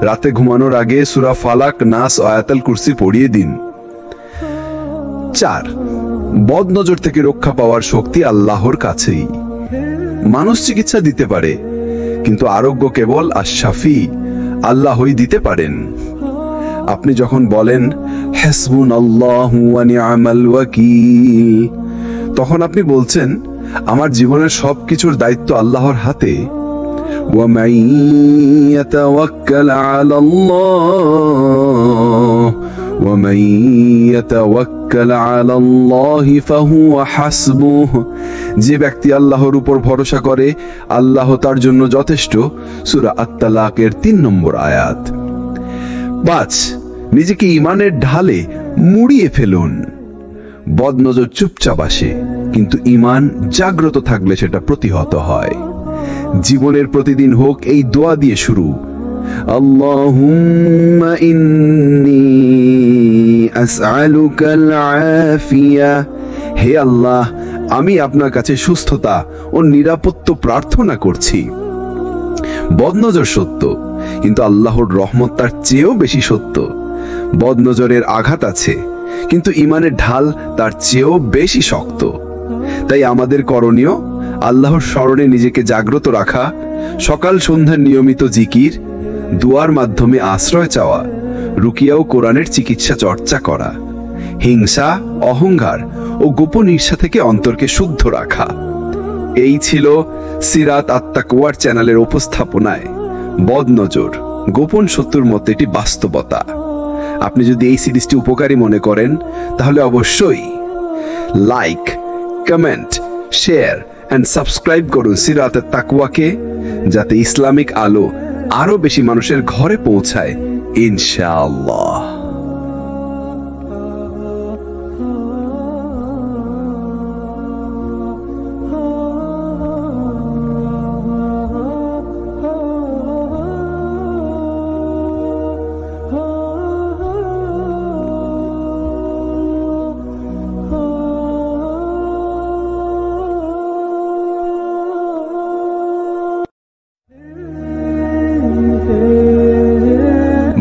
রাতে ঘুমানোর আগে সূরা ফালাক, নাস, আয়াতুল কুরসি পড়িয়ে দিন। 4. বদনজর থেকে রক্ষা পাওয়ার শক্তি আল্লাহর কাছেই। মানুষ চিকিৎসা দিতে পারে, কিন্তু আরোগ্য কেবল আশ-শাফি আল্লাহই দিতে পারেন। আপনি যখন বলেন হাসবুনাল্লাহু ওয়া নি'মাল ওয়াকিল, তখন আপনি বলছেন আমার জীবনের সবকিছুর দায়িত্ব আল্লাহর হাতে। ওয়া মান ইয়াতাওয়াক্কাল আলাল্লাহ ওয়া মান ইয়াতাওয়াক্কাল আলাল্লাহি ফাহুয়া হাসবুহু। যে ব্যক্তি আল্লাহর উপর ভরসা করে, আল্লাহ তার জন্য যথেষ্ট। সূরা আত-তালাকের 3 নম্বর আয়াত। 5. নিজেকে ঈমানের ঢালে মুড়িয়ে ফেলুন। বদনজর চুপচাপ আসে, কিন্তু ঈমান জাগ্রত থাকলে সেটা প্রতিহত হয়। জীবনের প্রতিদিন হোক এই দোয়া দিয়ে শুরু: আল্লাহুম্মা ইন্নী আসআলুকাল আফিয়া। হে আল্লাহ, আমি আপনার কাছে সুস্থতা ও নিরাপত্তা প্রার্থনা করছি। বদনজর সত্য, কিন্তু আল্লাহর রহমত তার চেয়েও বেশি সত্য। বদনজরের আঘাত আছে, কিন্তু ঈমানের ঢাল তার চেয়েও বেশি শক্ত। তাই আমাদের করণীয় আল্লাহর স্মরণে নিজেকে জাগ্রত রাখা, সকাল সন্ধ্যার নিয়মিত জিকির, দুয়ার মাধ্যমে আশ্রয় চাওয়া, রুকিয়া ও কোরআনের চিকিৎসা চর্চা করা, হিংসা, অহংকার ও গোপন ঈর্ষা থেকে অন্তরকে শুদ্ধ রাখা। এই ছিল সিরাত আত-তাকওয়ার চ্যানেলের উপস্থাপনায় বদনজর, গোপন শত্রুর মতো এটি বাস্তবতা। আপনি যদি এই সিরিজটি উপকারী মনে করেন তাহলে অবশ্যই like, comment, share and subscribe করুন সিরাত আত-তাকওয়াকে, যাতে ইসলামিক আলো আরো বেশি মানুষের ঘরে পৌঁছায় ইনশাআল্লাহ।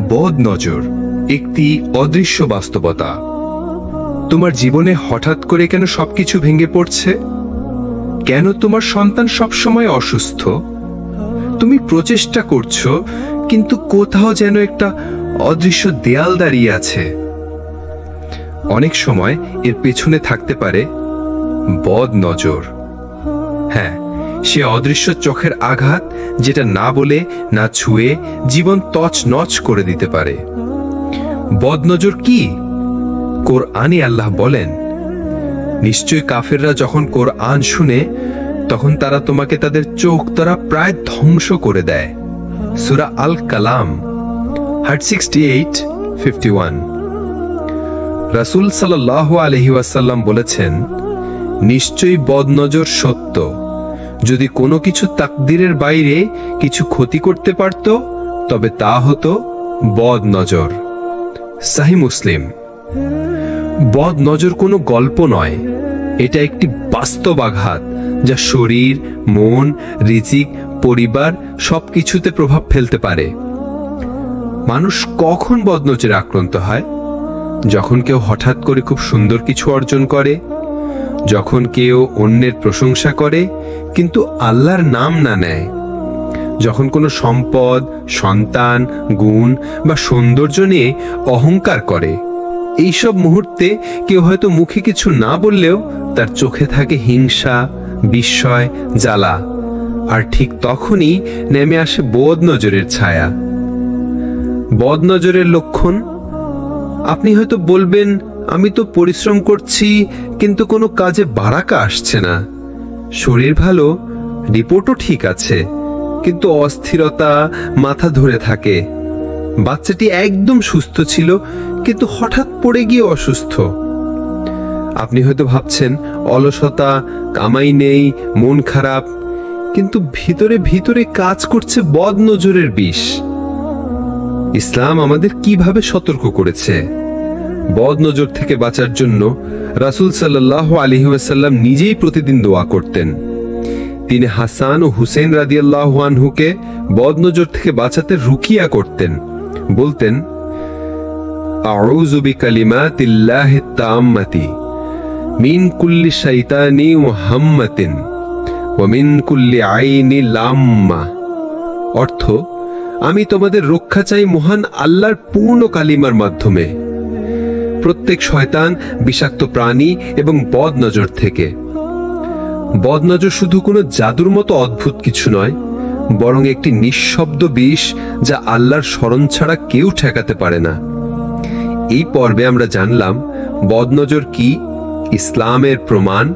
বদনজর একটি অদৃশ্য বাস্তবতা। তোমার জীবনে হঠাৎ করে কেন সবকিছু ভেঙে পড়ছে? কেন তোমার সন্তান সবসময় অসুস্থ? তুমি প্রচেষ্টা করছো, কিন্তু কোথাও যেন একটা অদৃশ্য দেয়াল দাঁড়িয়ে আছে। অনেক সময় এর পেছনে থাকতে পারে বদনজর। হ্যাঁ, সে অদৃশ্য চোখের আঘাত, যেটা না বলে না ছুঁয়ে জীবন তছনছ করে দিতে পারে। বদনজর কি? কোরআনে আল্লাহ বলেন, নিশ্চয় কাফেররা যখন কোরআন শুনে তখন তারা তোমাকে তাদের চোখ দ্বারা প্রায় ধ্বংস করে দেয়। সূরা আল কালাম 168:51। রাসূল সাল্লাল্লাহু আলাইহি ওয়াসাল্লাম বলেছেন, নিশ্চয়ই বদনজর সত্য। যদি কোনো কিছু তাকদীরের বাইরে কিছু ক্ষতি করতে পারত তবে তা হতো বদনজর। সহিহ মুসলিম। বদনজর কোনো গল্প নয়, এটা একটি বাস্তব আঘাত যা শরীর, মন, রিজিক, পরিবার সবকিছুতে প্রভাব ফেলতে পারে। মানুষ কখন বদনজরে আক্রান্ত হয়? যখন কেউ হঠাৎ করে খুব সুন্দর কিছু অর্জন করে, যখন কেউ অন্যের প্রশংসা করে কিন্তু আল্লাহর নাম না নেয়, যখন কোনো সম্পদ, সন্তান, গুণ বা সৌন্দর্য নিয়ে অহংকার করে। এইসব মুহূর্তে কেউ হয়তো মুখে কিছু না বললেও তার চোখে থাকে হিংসা, বিস্ময়, জ্বালা। আর ঠিক তখনই নেমে আসে বদনজরের ছায়া। বদনজরের লক্ষণ? আপনি হয়তো বলবেন, আমি তো পরিশ্রম করছি কিন্তু কোনো কাজে বারাকা আসছে না। শরীর ভালো, রিপোর্টও ঠিক আছে, কিন্তু অস্থিরতা মাথা ধরে থাকে। বাচ্চাটি একদম সুস্থ ছিল কিন্তু হঠাৎ পড়ে গিয়ে অসুস্থ। আপনি হয়তো ভাবছেন অলসতা, কামাই নেই, মন খারাপ, কিন্তু ভিতরে ভিতরে কাজ করছে বদনজরের বিষ। ইসলাম আমাদের কিভাবে সতর্ক করেছে? বদনজর থেকে বাঁচার জন্য রাসূল সাল্লাল্লাহু আলাইহি ওয়াসাল্লাম নিজেই প্রতিদিন দোয়া করতেন। তিনি হাসান ও হুসেন রাদিয়াল্লাহু আনহুকে বদনজর থেকে বাঁচাতে রুকিয়া করতেন। বলতেন, আউযু বিকালিমাতিল্লাহিত তাম্মাতি মিন কুল্লি শাইতানি ওয়া হাম্মাতিন ওয়া মিন কুল্লি আইনি লাম্মা। অর্থ, আমি তোমাদের রক্ষা চাই মহান আল্লাহর পূর্ণ কালিমার মাধ্যমে প্রত্যেক শয়তান, বিষাক্ত প্রাণী এবং বদনজর থেকে। বদনজর শুধু কোনো জাদুর মতো অদ্ভুত কিছু নয়, বরং একটি নিঃশব্দ বিষ যা আল্লাহর স্মরণ ছাড়া কেউ ঠেকাতে পারে না। এই পর্বে আমরা জানলাম বদনজর কি, ইসলামের প্রমাণ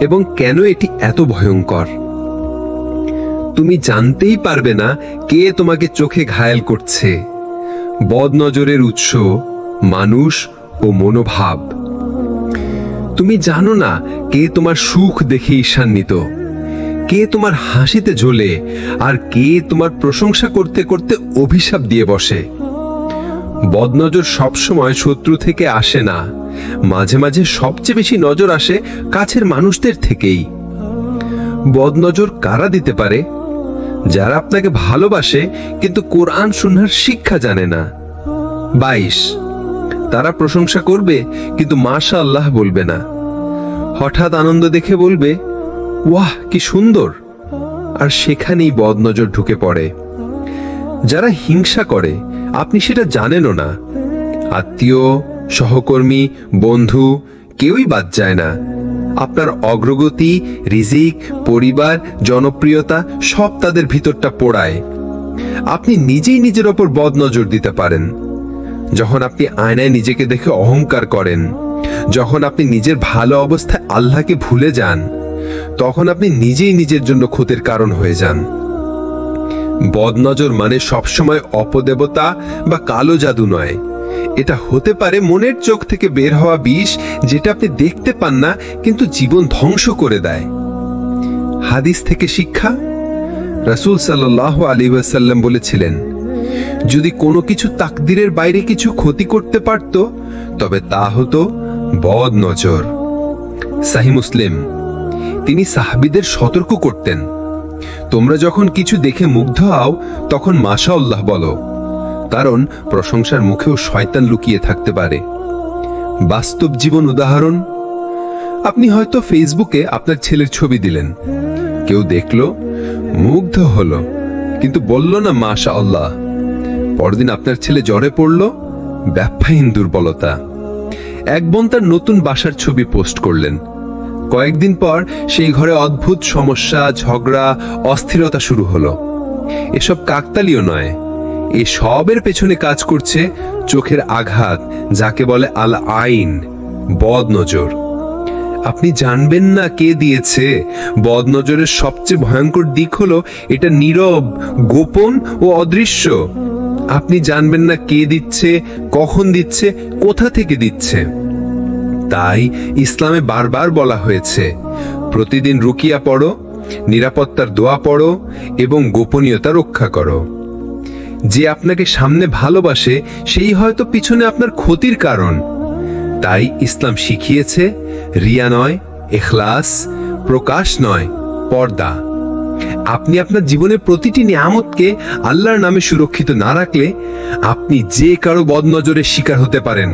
এবং কেন এটি এত ভয়ঙ্কর। তুমি জানতেই পারবে না কে তোমাকে চোখে ঘায়েল করছে। বদনজরের উৎস মানুষ ও মনোভাব। তুমি জানো না কে তোমার সুখ দেখে ঈর্ষান্বিত, কে তোমার হাসিতে জ্বলে, আর কে তোমার প্রশংসা করতে করতে অভিশাপ দিয়ে বসে। বদনজর সবসময় শত্রু থেকে আসে না, মাঝে মাঝে সবচেয়ে বেশি নজর আসে কাছের মানুষদের থেকেই। বদনজর কারা দিতে পারে? যারা আপনাকে ভালোবাসে কিন্তু কোরআন সুন্নাহর শিক্ষা জানে না। 22, তারা প্রশংসা করবে কিন্তু মাশাআল্লাহ বলবে না। হঠাৎ আনন্দ দেখে বলবে ওয়াহ কি সুন্দর, আর সেখানেই বদনজর ঢুকে পড়ে। যারা হিংসা করে আপনি সেটা জানেনও না। আত্মীয়, সহকর্মী, বন্ধু কেউই বাদ যায় না। আপনার অগ্রগতি, রিজিক, পরিবার, জনপ্রিয়তা সব তাদের ভিতরটা পোড়ায়। আপনি নিজেই নিজের ওপর বদনজর দিতে পারেন। যখন আপনি আয়নায় নিজেকে দেখে অহংকার করেন, যখন আপনি নিজের ভালো অবস্থায় আল্লাহকে ভুলে যান, তখন আপনি নিজেই নিজের জন্য ক্ষতির কারণ হয়ে যান। বদনজর মানে সবসময় অপদেবতা বা কালো জাদু নয়। এটা হতে পারে মনের চোখ থেকে বের হওয়া বিষ, যেটা আপনি দেখতে পান না কিন্তু জীবন ধ্বংস করে দেয়। হাদিস থেকে শিক্ষা, রাসূল সাল্লাল্লাহু আলাইহি ওয়াসাল্লাম বলেছিলেন, যদি কোনো কিছু তাকদিরের বাইরে কিছু ক্ষতি করতে পারত তবে তা হতো বদনজর। সহিহ মুসলিম। তিনি সাহাবীদের সতর্ক করতেন, তোমরা যখন কিছু দেখে মুগ্ধ হও তখন মাশাআল্লাহ বলো, কারণ প্রশংসার মুখেও শয়তান লুকিয়ে থাকতে পারে। বাস্তব জীবন উদাহরণ, আপনি হয়তো ফেসবুকে আপনার ছেলের ছবি দিলেন, কেউ দেখলো, মুগ্ধ হলো, কিন্তু বলল না মাশাআল্লাহ। পরদিন আপনার ছেলে জ্বরে পড়ল, ব্যবসায়ীন দুর্বলতা। এক বোন তার নতুন বাসার ছবি পোস্ট করলেন, কয়েকদিন পর সেই ঘরে অদ্ভুত সমস্যা, ঝগড়া, অস্থিরতা শুরু হলো। এসব কাকতালীয় নয়, এই সবের পেছনে কাজ করছে চোখের আঘাত, যাকে বলে আল আইন, বদনজর। আপনি জানবেন না কে দিয়েছে। বদনজরের সবচেয়ে ভয়ঙ্কর দিক হলো এটা নীরব, গোপন ও অদৃশ্য। আপনি জানবেন না কে দিচ্ছে, কখন দিচ্ছে, কোথা থেকে দিচ্ছে। তাই ইসলামে বারবার বলা হয়েছে, প্রতিদিন রুকিয়া পড়ো, নিরাপত্তার দোয়া পড়ো এবং গোপনীয়তা রক্ষা করো। যে আপনাকে সামনে ভালোবাসে সেই হয়তো পিছনে আপনার ক্ষতির কারণ। তাই ইসলাম শিখিয়েছে রিয়া নয়, ইখলাস, প্রকাশ নয়, পর্দা। আপনি আপনার জীবনের প্রতিটি নিয়ামতকে আল্লাহর নামে সুরক্ষিত না রাখলে আপনি যে কারো বদনজরের শিকার হতে পারেন।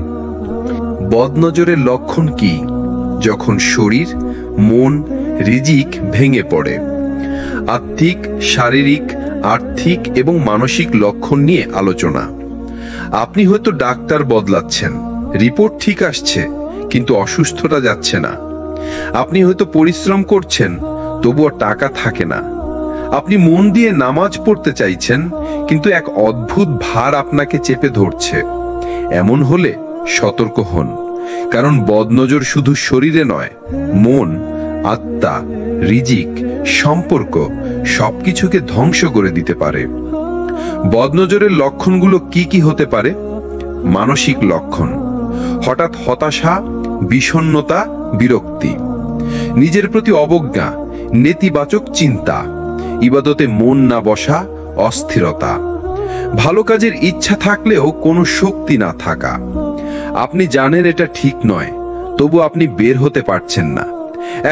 বদনজরের লক্ষণ কি? যখন শরীর, মন, রিজিক ভেঙে পড়ে। আত্মিক, শারীরিক, আর্থিক এবং মানসিক লক্ষণ নিয়ে আলোচনা। আপনি হয়তো ডাক্তার বদলাচ্ছেন, রিপোর্ট ঠিক আসছে কিন্তু অসুস্থতা যাচ্ছে না। আপনি হয়তো পরিশ্রম করছেন, তবুও টাকা থাকে না। আপনি মন দিয়ে নামাজ পড়তে চাইছেন কিন্তু এক অদ্ভুত ভার আপনাকে চেপে ধরছে। এমন হলে সতর্ক হন, কারণ বদনজর শুধু শরীরে নয়, মন, আত্মা, রিজিক, সম্পর্ক সবকিছুকে ধ্বংস করে দিতে পারে। বদনজরের লক্ষণগুলো কি কি হতে পারে? মানসিক লক্ষণ, হঠাৎ হতাশা, বিষণ্ণতা, বিরক্তি, নিজের প্রতি অবজ্ঞা, নেতিবাচক চিন্তা, ইবাদতে মন না বসা, অস্থিরতা, ভালো কাজের ইচ্ছা থাকলেও কোনো শক্তি না থাকা। আপনি জানেন এটা ঠিক নয়, তবু আপনি বের হতে পারছেন না।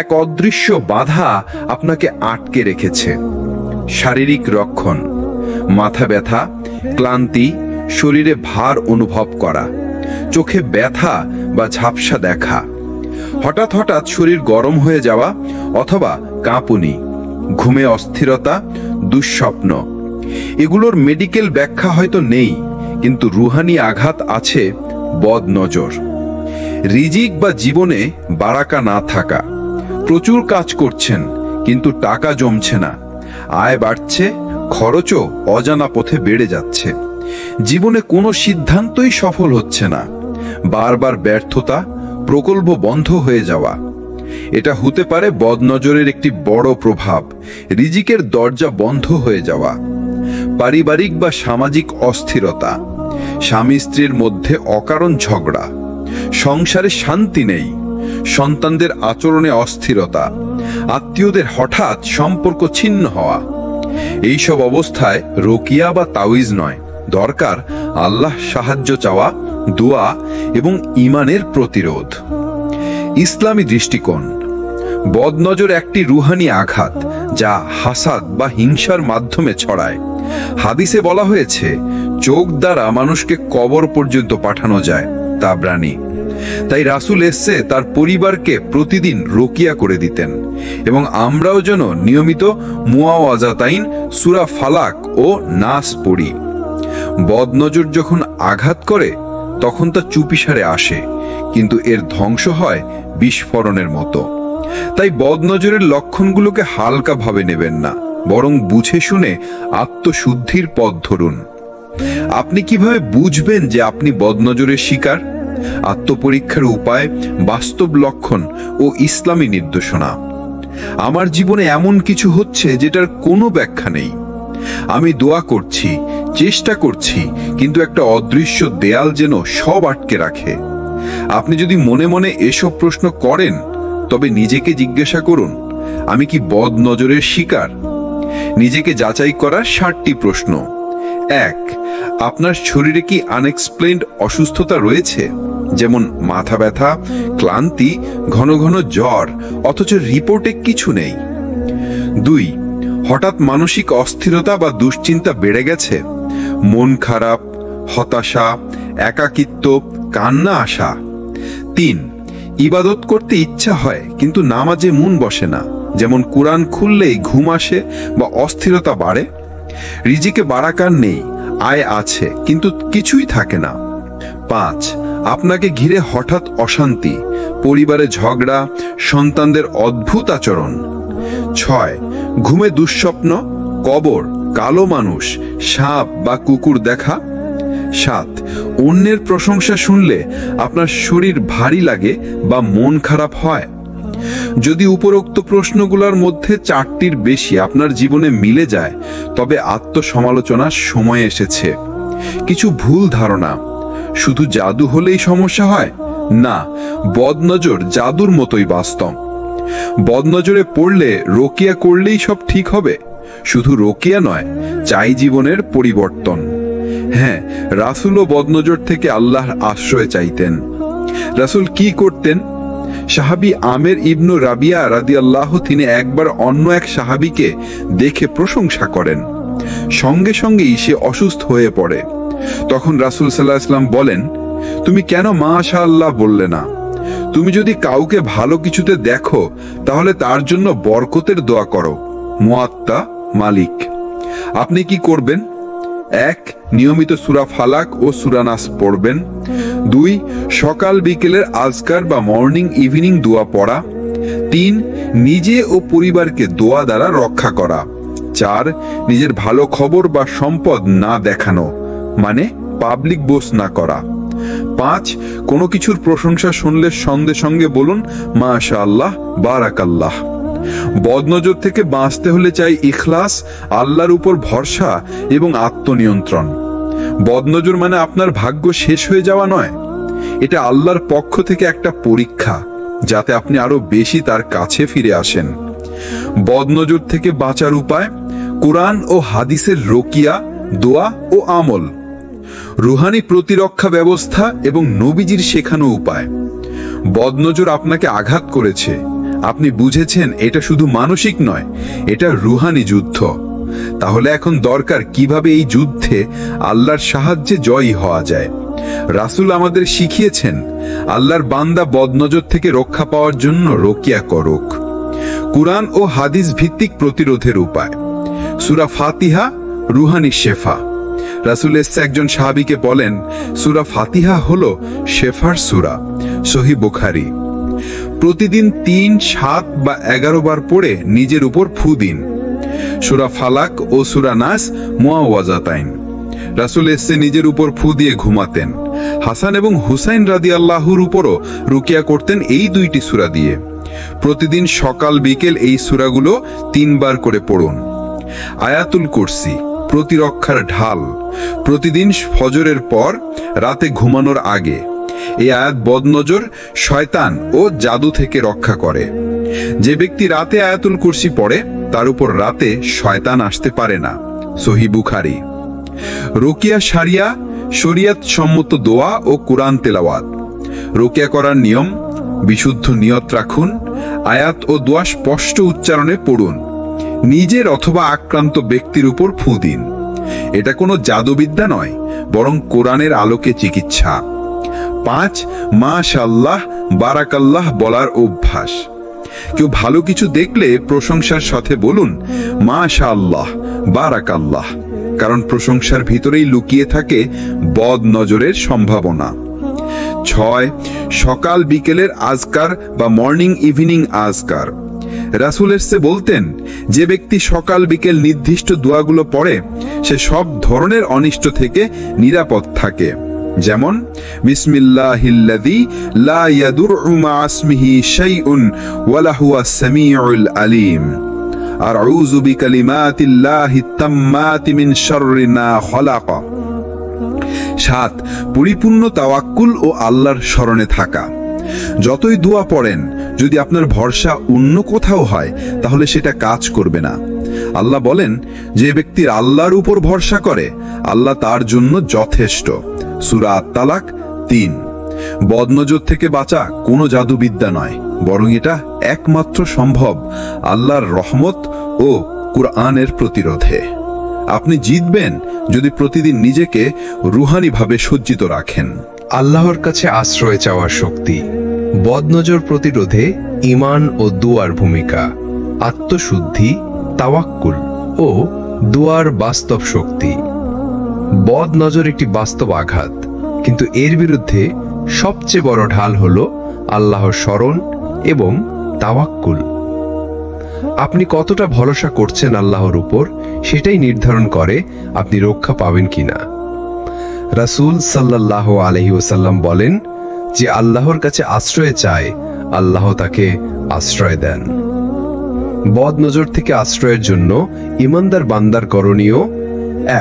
এক অদৃশ্য বাধা আপনাকে আটকে রেখেছে। শারীরিক লক্ষণ, মাথা ব্যথা, ক্লান্তি, শরীরে ভার অনুভব করা, চোখে ব্যথা বা ঝাপসা দেখা, হঠাৎ হঠাৎ শরীর গরম হয়ে যাওয়া অথবা কাঁপুনি, ঘুমে অস্থিরতা, দুঃস্বপ্ন। এগুলোর মেডিকেল ব্যাখ্যা হয়তো নেই, কিন্তু রুহানি আঘাত আছে বদনজর। রিজিক বা জীবনে বারাকা না থাকা, প্রচুর কাজ করছেন কিন্তু টাকা জমছে না, আয় বাড়ছে, খরচও অজানা পথে বেড়ে যাচ্ছে। জীবনে কোনো সিদ্ধান্তই সফল হচ্ছে না, বারবার ব্যর্থতা, প্রকল্প বন্ধ হয়ে যাওয়া। এটা হতে পারে বদনজরের একটি বড় প্রভাব। রিজিকের দরজা বন্ধ হয়ে যাওয়া, পারিবারিক বা সামাজিক অস্থিরতা, স্বামী স্ত্রীর মধ্যে অকারণ ঝগড়া, সংসারে শান্তি নেই, সন্তানদের আচরণে অস্থিরতা, আত্মীয়দের হঠাৎ সম্পর্ক ছিন্ন হওয়া। এইসব অবস্থায় রোকিয়া বা তাওয়িজ নয়, দরকার আল্লাহ সাহায্য চাওয়া, দোয়া এবং ঈমানের প্রতিরোধ। ইসলামী দৃষ্টিকোণ। বদনজর একটি রুহানি আঘাত যা হাসাদ বা হিংসার মাধ্যমে ছড়ায়। হাদিসে বলা হয়েছে চোখ দ্বারা মানুষকে কবর পর্যন্ত পাঠানো যায়, তাবরানী। তাই রাসূল এসে তার পরিবারকে প্রতিদিন রোকিয়া করে দিতেন এবং আমরাও যেন নিয়মিত মুআওয়াজাতাইন, সূরা ফালাক ও নাস পড়ি। বদনজর যখন আঘাত করে তখন তা চুপিসারে আসে, কিন্তু এর ধ্বংস হয় বিস্ফোরণের মতো। তাই বদনজরের লক্ষণগুলোকে হালকা ভাবে নেবেন না, বরং বুঝে শুনে আত্মশুদ্ধির পথ ধরুন। আপনি কিভাবে বুঝবেন যে আপনি বদনজরের শিকার? আত্মপরীক্ষার উপায়, বাস্তব লক্ষণ ও ইসলামী নির্দেশনা। আমার জীবনে এমন কিছু হচ্ছে যেটার কোনো ব্যাখ্যা নেই। আমি দোয়া করছি, চেষ্টা করছি, কিন্তু একটা অদৃশ্য দেয়াল যেন সব আটকে রাখে। আপনি যদি মনে মনে এসব প্রশ্ন করেন, তবে নিজেকে জিজ্ঞাসা করুন, আমি কি বদনজরের শিকার? নিজেকে যাচাই করার 7টি প্রশ্ন। 1. আপনার শরীরে কি আনএক্সপ্লেইনড অসুস্থতা রয়েছে, যেমন মাথা ব্যথা, ক্লান্তি, ঘন ঘন জ্বর, অথচ রিপোর্টে কিছু নেই? 2. হঠাৎ মানসিক অস্থিরতা বা দুশ্চিন্তা বেড়ে গেছে, মন খারাপ, হতাশা, একাকিত্ব, কান্না আসা। 3. ইবাদত করতে ইচ্ছা হয় কিন্তু নামাজে মন বসে না, যেমন কোরআন খুললেই ঘুম আসে বা অস্থিরতা বাড়ে। রিজিকে বারাকার নেই, আয় আছে কিন্তু কিছুই থাকে না। 5. আপনাকে ঘিরে হঠাৎ অশান্তি, পরিবারে ঝগড়া, সন্তানদের অদ্ভুত আচরণ। 6. ঘুমে দুঃস্বপ্ন, কবর, কালো মানুষ, সাপ বা কুকুর দেখা। 7. অন্যের প্রশংসা শুনলে আপনার শরীর ভারী লাগে বা মন খারাপ হয়। যদি উপরোক্ত প্রশ্নগুলোর মধ্যে 4টির বেশি আপনার জীবনে মিলে যায়, তবে আত্মসমালোচনার সময় এসেছে। কিছু ভুল ধারণা, শুধু জাদু হলেই সমস্যা হয় না, বদনজর জাদুর মতোই বাস্তব। বদনজরে পড়লে রোকিয়া করলেই সব ঠিক হবে? শুধু রোকিয়া নয়, চাই জীবনের পরিবর্তন। হ্যাঁ, রাসূলও বদনজর থেকে আল্লাহর আশ্রয় চাইতেন। রাসূল কি করতেন? সাহাবী আমের ইবনু রাবিয়া রাদিয়াল্লাহু, তিনি একবার অন্য এক সাহাবীকে দেখে প্রশংসা করেন। সঙ্গে সঙ্গেই সে অসুস্থ হয়ে পড়ে। তখন রাসূল সাল্লাল্লাহু আলাইহি ওয়াসাল্লাম বলেন, তুমি কেন মাশাআল্লাহ বললে না? তুমি যদি কাউকে ভালো কিছুতে দেখো, তাহলে তার জন্য বরকতের দোয়া করো। মুয়াত্তা মালিক। আপনি কি করবেন? 1. নিয়মিত সূরা ফালাক ও সূরা নাস পড়বেন। 2. সকাল বিকেলের আজকার বা মর্নিং ইভিনিং দোয়া পড়া। 3. নিজে ও পরিবারকে দোয়া দ্বারা রক্ষা করা। 4. নিজের ভালো খবর বা সম্পদ না দেখানো, মানে পাবলিক বোস না করা। 5. কোনো কিছুর প্রশংসা শুনলে সঙ্গে সঙ্গে বলুন মাশাআল্লাহ, বারাকাল্লাহ। বদনজর থেকে বাঁচতে হলে চাই ইখলাস, আল্লাহর উপর ভরসা এবং আত্মনিয়ন্ত্রণ। বদনজর মানে আপনার ভাগ্য শেষ হয়ে যাওয়া নয়, এটা আল্লাহর পক্ষ থেকে একটা পরীক্ষা, যাতে আপনি আরো বেশি তার কাছে ফিরে আসেন। বদনজর থেকে বাঁচার উপায়: কোরআন ও হাদিসের রোকিয়া, দোয়া ও আমল, রুহানি প্রতিরক্ষা ব্যবস্থা এবং নবীজির শেখানো উপায়। বদনজর আপনাকে আঘাত করেছে, আপনি বুঝেছেন এটা শুধু মানসিক নয়, এটা রুহানি যুদ্ধ। তাহলে এখন দরকার কিভাবে এই যুদ্ধে আল্লাহর সাহায্যে জয়ী হওয়া যায়। রাসূল আমাদের শিখিয়েছেন আল্লাহর বান্দা বদনজর থেকে রক্ষা পাওয়ার জন্য রোকিয়া করুক। কুরআন ও হাদিস ভিত্তিক প্রতিরোধের উপায়: সূরা ফাতিহা রুহানি শেফা। রাসূল একজন সাহাবীকে বলেন, সূরা ফাতিহা হলো শেফার সূরা। সহিহ বুখারী। প্রতিদিন 3, 7 বা 11 বার পড়ে নিজের উপর ফু দিন। সূরা ফালাক ও সূরা নাস মুআওয়াজাতাইন। রাসূল নিজের উপর ফু দিয়ে ঘুমাতেন। হাসান এবং হুসাইন রাদিয়াল্লাহুর উপরও রুকিয়া করতেন এই 2টি সূরা দিয়ে। প্রতিদিন সকাল বিকেল এই সূরাগুলো 3 বার করে পড়ুন। আয়াতুল কুরসি প্রতিরক্ষার ঢাল। প্রতিদিন ফজরের পর, রাতে ঘুমানোর আগে। এই আয়াত বদনজর, শয়তান ও জাদু থেকে রক্ষা করে। যে ব্যক্তি রাতে আয়াতুল কুরসি পড়ে, তার উপর রাতে শয়তান আসতে পারে না। সহিহ বুখারী। রোকিয়া শারিয়া শরিয়ত সম্মত দোয়া ও কোরআন তেলাওয়াত। রুকিয়া করার নিয়ম: বিশুদ্ধ নিয়ত রাখুন, আয়াত ও দোয়া স্পষ্ট উচ্চারণে পড়ুন, নিজের অথবা আক্রান্ত ব্যক্তির উপর ফু দিন। এটা কোনো জাদুবিদ্যা নয়, বরং কোরআনের আলোকে চিকিৎসা। 5, মাশাআল্লাহ বারাকাল্লাহ বলার অভ্যাস। কেউ ভালো কিছু দেখলে প্রশংসার সাথে বলুন মাশাআল্লাহ বারাকাল্লাহ, কারণ প্রশংসার ভিতরেই লুকিয়ে থাকে বদ নজরের সম্ভাবনা। 6, সকাল বিকেলের আজকার বা মর্নিং ইভিনিং আজকার। রাসূল বলতেন, যে ব্যক্তি সকাল বিকেল নির্দিষ্ট দোয়াগুলো পড়ে সে সব ধরনের অনিষ্ট থেকে নিরাপদ থাকে। যেমন বিসমিল্লাহিল্লাযী লা ইয়াদুররু মা ইসমিহি শাইউন ওয়া লাহুয়াস সামিউল আলীম, আউযু বিকালিমাতিল্লাহিত তাম্মাতি মিন শাররি মা খালাক। 7, পরিপূর্ণ তাওয়াক্কুল ও আল্লাহর শরণে থাকা। যতই দোয়া পড়েন, যদি আপনার ভরসা অন্য কোথাও হয় তাহলে সেটা কাজ করবে না। আল্লাহ বলেন, যে ব্যক্তির আল্লাহর উপর ভরসা করে আল্লাহ তার জন্য যথেষ্ট। সূরা আত-তালাক 3। বদনজর থেকে বাঁচা কোনো জাদুবিদ্যা নয়, বরং এটা একমাত্র সম্ভব আল্লাহর রহমত ও কুরআনের প্রতিরোধে। আপনি জিতবেন যদি প্রতিদিন নিজেকে রুহানিভাবে সজ্জিত রাখেন। আল্লাহর কাছে আশ্রয় চাওয়ার শক্তি। বদনজর প্রতিরোধে ঈমান ও দুয়ার ভূমিকা। আত্মশুদ্ধি, তাওয়াক্কুল ও দুয়ার বাস্তব শক্তি। বদনজর একটি বাস্তব আঘাত, কিন্তু এর বিরুদ্ধে সবচেয়ে বড় ঢাল হলো আল্লাহর শরণ এবং তাওয়াক্কুল। আপনি কতটা ভরসা করছেন আল্লাহর উপর সেটাই নির্ধারণ করে আপনি রক্ষা পাবেন কিনা। রাসূল সাল্লাল্লাহু আলাইহি ওয়াসাল্লাম বলেন, যে আল্লাহর কাছে আশ্রয় চায় আল্লাহ তাকে আশ্রয় দেন। বদনজর থেকে আশ্রয়ের জন্য ঈমানদার বান্দার করণীয়: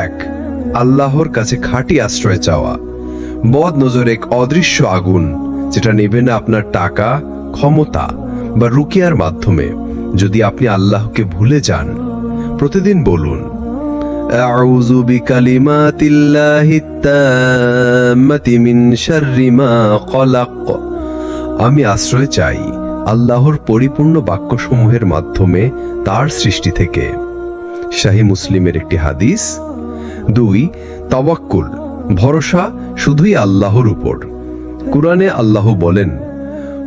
1, আল্লাহর কাছে খাঁটি আশ্রয় চাওয়া। বদনজর এক অদৃশ্য আগুন, যেটা নেবে না আপনার টাকা, ক্ষমতা বা রুকিয়ার মাধ্যমে। যদি আপনি আল্লাহকে ভুলে যান, প্রতিদিন বলুন আউযু বিকালিমাতিল্লাহিত তাম্মাতি মিন শাররি মা খালাক। আমি আশ্রয় চাই আল্লাহর পরিপূর্ণ বাক্যসমূহের মাধ্যমে তার সৃষ্টি থেকে। শাহী মুসলিমের একটি হাদিস। 2, তাওয়াক্কুল, ভরসা শুধুই আল্লাহর উপর। কুরআনে আল্লাহ বলেন,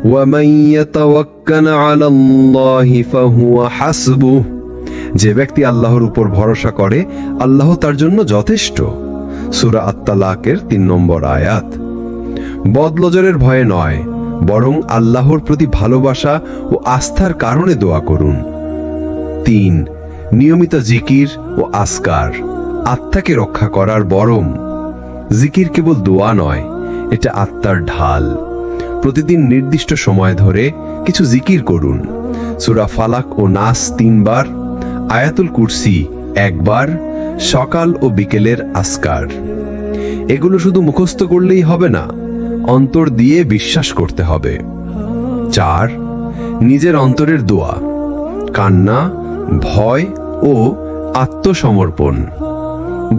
ওয়ামান ইয়াতাওয়াক্কাল আলাল্লাহি ফাহুয়া হাসবুহ। যে ব্যক্তি আল্লাহর উপর ভরসা করে আল্লাহ তার জন্য যথেষ্ট। সূরা আত-তালাকের 3 নম্বর আয়াত। বদনজরের ভয়ে নয়, বরং আল্লাহর প্রতি ভালোবাসা ও আস্থার কারণে দোয়া করুন। 3, নিয়মিত জিকির ও আজকার, আত্মাকে রক্ষা করার বরম। জিকির কেবল দোয়া নয়, এটা আত্মার ঢাল। প্রতিদিন নির্দিষ্ট সময় ধরে কিছু জিকির করুন। সূরা ফালাক ও নাস 3 বার, আয়াতুল কুরসি 1 বার, সকাল ও বিকেলের আজকার। এগুলো শুধু মুখস্থ করলেই হবে না, অন্তর দিয়ে বিশ্বাস করতে হবে। 4, নিজের অন্তরের দোয়া, কান্না, ভয় ও আত্মসমর্পণ।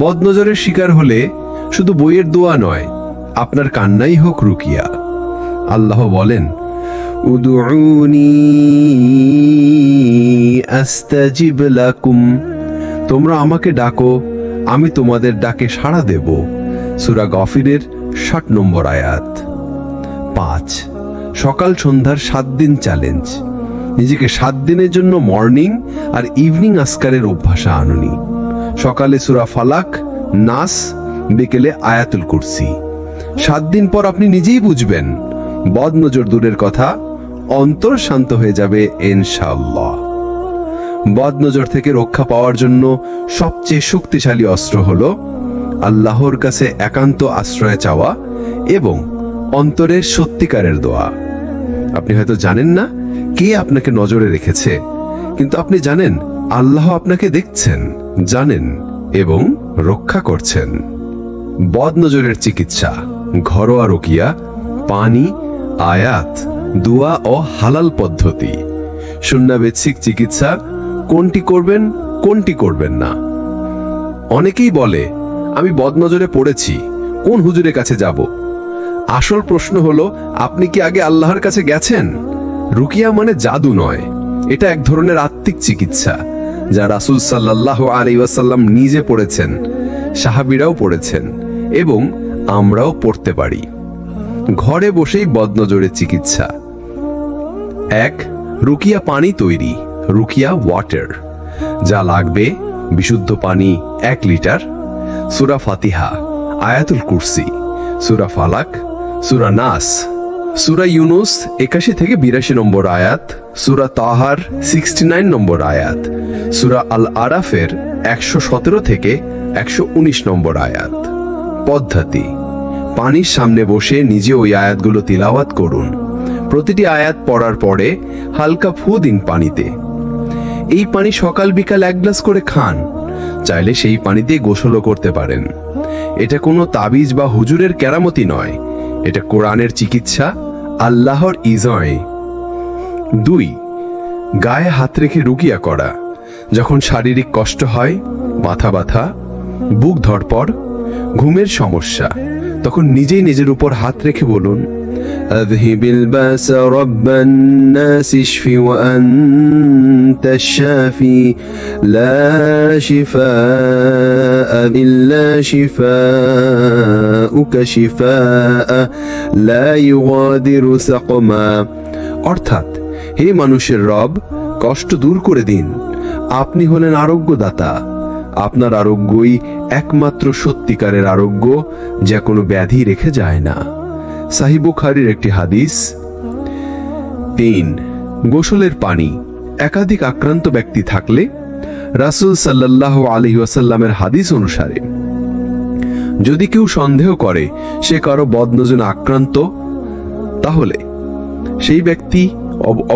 বদনজরের শিকার হলে শুধু বইয়ের দোয়া নয়, আপনার কান্নাই হোক রুকিয়া। আল্লাহ বলেন, উদউনি আস্তাজিব লাকুম। তোমরা আমাকে ডাকো, আমি তোমাদের ডাকে সাড়া দেব। সূরা গফিরের 60 নম্বর আয়াত। 5, সকাল সন্ধ্যার 7 দিন চ্যালেঞ্জ। নিজেকে 7 দিনের জন্য মর্নিং আর ইভিনিং আজকারের অভ্যাসে আনুনি। সকালে সূরা ফালাক, নাস, বিকেলে আয়াতুল কুরসি। 7 দিন পর আপনি নিজেই বুঝবেন, বদনজর দূরের কথা, অন্তর শান্ত হয়ে যাবে ইনশাআল্লাহ। বদনজর থেকে রক্ষা পাওয়ার জন্য সবচেয়ে শক্তিশালী অস্ত্র হলো আল্লাহর কাছে একান্ত আশ্রয় চাওয়া এবং অন্তরের সত্যিকারের দোয়া। আপনি হয়তো জানেন না কে আপনাকে নজরে রেখেছে, কিন্তু আপনি জানেন আল্লাহ আপনাকে দেখছেন, জানেন এবং রক্ষা করছেন। বদনজরের চিকিৎসা: ঘরোয়া রুকিয়া, পানি, আয়াত, দোয়া ও হালাল পদ্ধতি। সুন্নাহভিত্তিক চিকিৎসা: কোনটি করবেন, কোনটি করবেন না। অনেকেই বলে, আমি বদনজরে পড়েছি, কোন হুজুরের কাছে যাব? আসল প্রশ্ন হলো, আপনি কি আগে আল্লাহর কাছে গেছেন? রুকিয়া মানে জাদু নয়, এটা এক ধরনের আত্মিক চিকিৎসা যা রাসূল সাল্লাল্লাহু আলাইহি ওয়াসাল্লাম নিজে পড়েছেন, সাহাবীরাও পড়েছেন এবং আমরাও পড়তে পারি। ঘরে বসেই বদনজরের চিকিৎসা। 1. রুকিয়া পানি তৈরি, রুকিয়া ওয়াটার। যা লাগবে: বিশুদ্ধ পানি 1 লিটার, সূরা ফাতিহা, আয়াতুল কুরসি, সূরা ফালাক, সূরা নাস, সূরা ইউনুস 81 থেকে 82 নম্বর আয়াত, সূরা তাহার 69 নম্বর আয়াত, সূরা আল আরাফের 117 থেকে 119 নম্বর আয়াত। পদ্ধতি: পানির সামনে বসে নিজে ওই আয়াতগুলো তিলাওয়াত করুন। প্রতিটি আয়াত পড়ার পরে হালকা ফু দিন পানিতে। এই পানি সকাল বিকাল 1 গ্লাস করে খান। চাইলে সেই পানি দিয়ে গোসলও করতে পারেন। এটা কোনো তাবিজ বা হুজুরের কেরামতি নয়, এটা কোরআনের চিকিৎসা, আল্লাহর ইজয়। 2. গায়ে হাত রেখে রুকিয়া করা। যখন শারীরিক কষ্ট হয়, মাথা ব্যথা, বুক ধড়পড়, ঘুমের সমস্যা, তখন নিজেই নিজের উপর হাত রেখে বলুন, আযহিবিল বাসা রাব্বান নাস ইশফি ওয়া আনতাশ শাফি লা শিফাআ ইল্লা শিফাউকা শিফাআ লা ইউগাদিরু সাকমা। অর্থাৎ, হে মানুষের রব, কষ্ট দূর করে দিন, আপনি হলেন আরোগ্যদাতা। আপনার আরোগ্যই একমাত্র সত্যিকারের আরোগ্য, যা কোনো ব্যাধি রেখে যায় না। সহিহ বুখারীর একটি হাদিস। 3. গোসলের পানি। একাধিক আক্রান্ত ব্যক্তি থাকলে রাসূল সাল্লাল্লাহু আলাইহি ওয়াসাল্লামের হাদিস অনুসারে যদি কেউ সন্দেহ করে সে কারো বদনজরে আক্রান্ত, তাহলে সেই ব্যক্তি,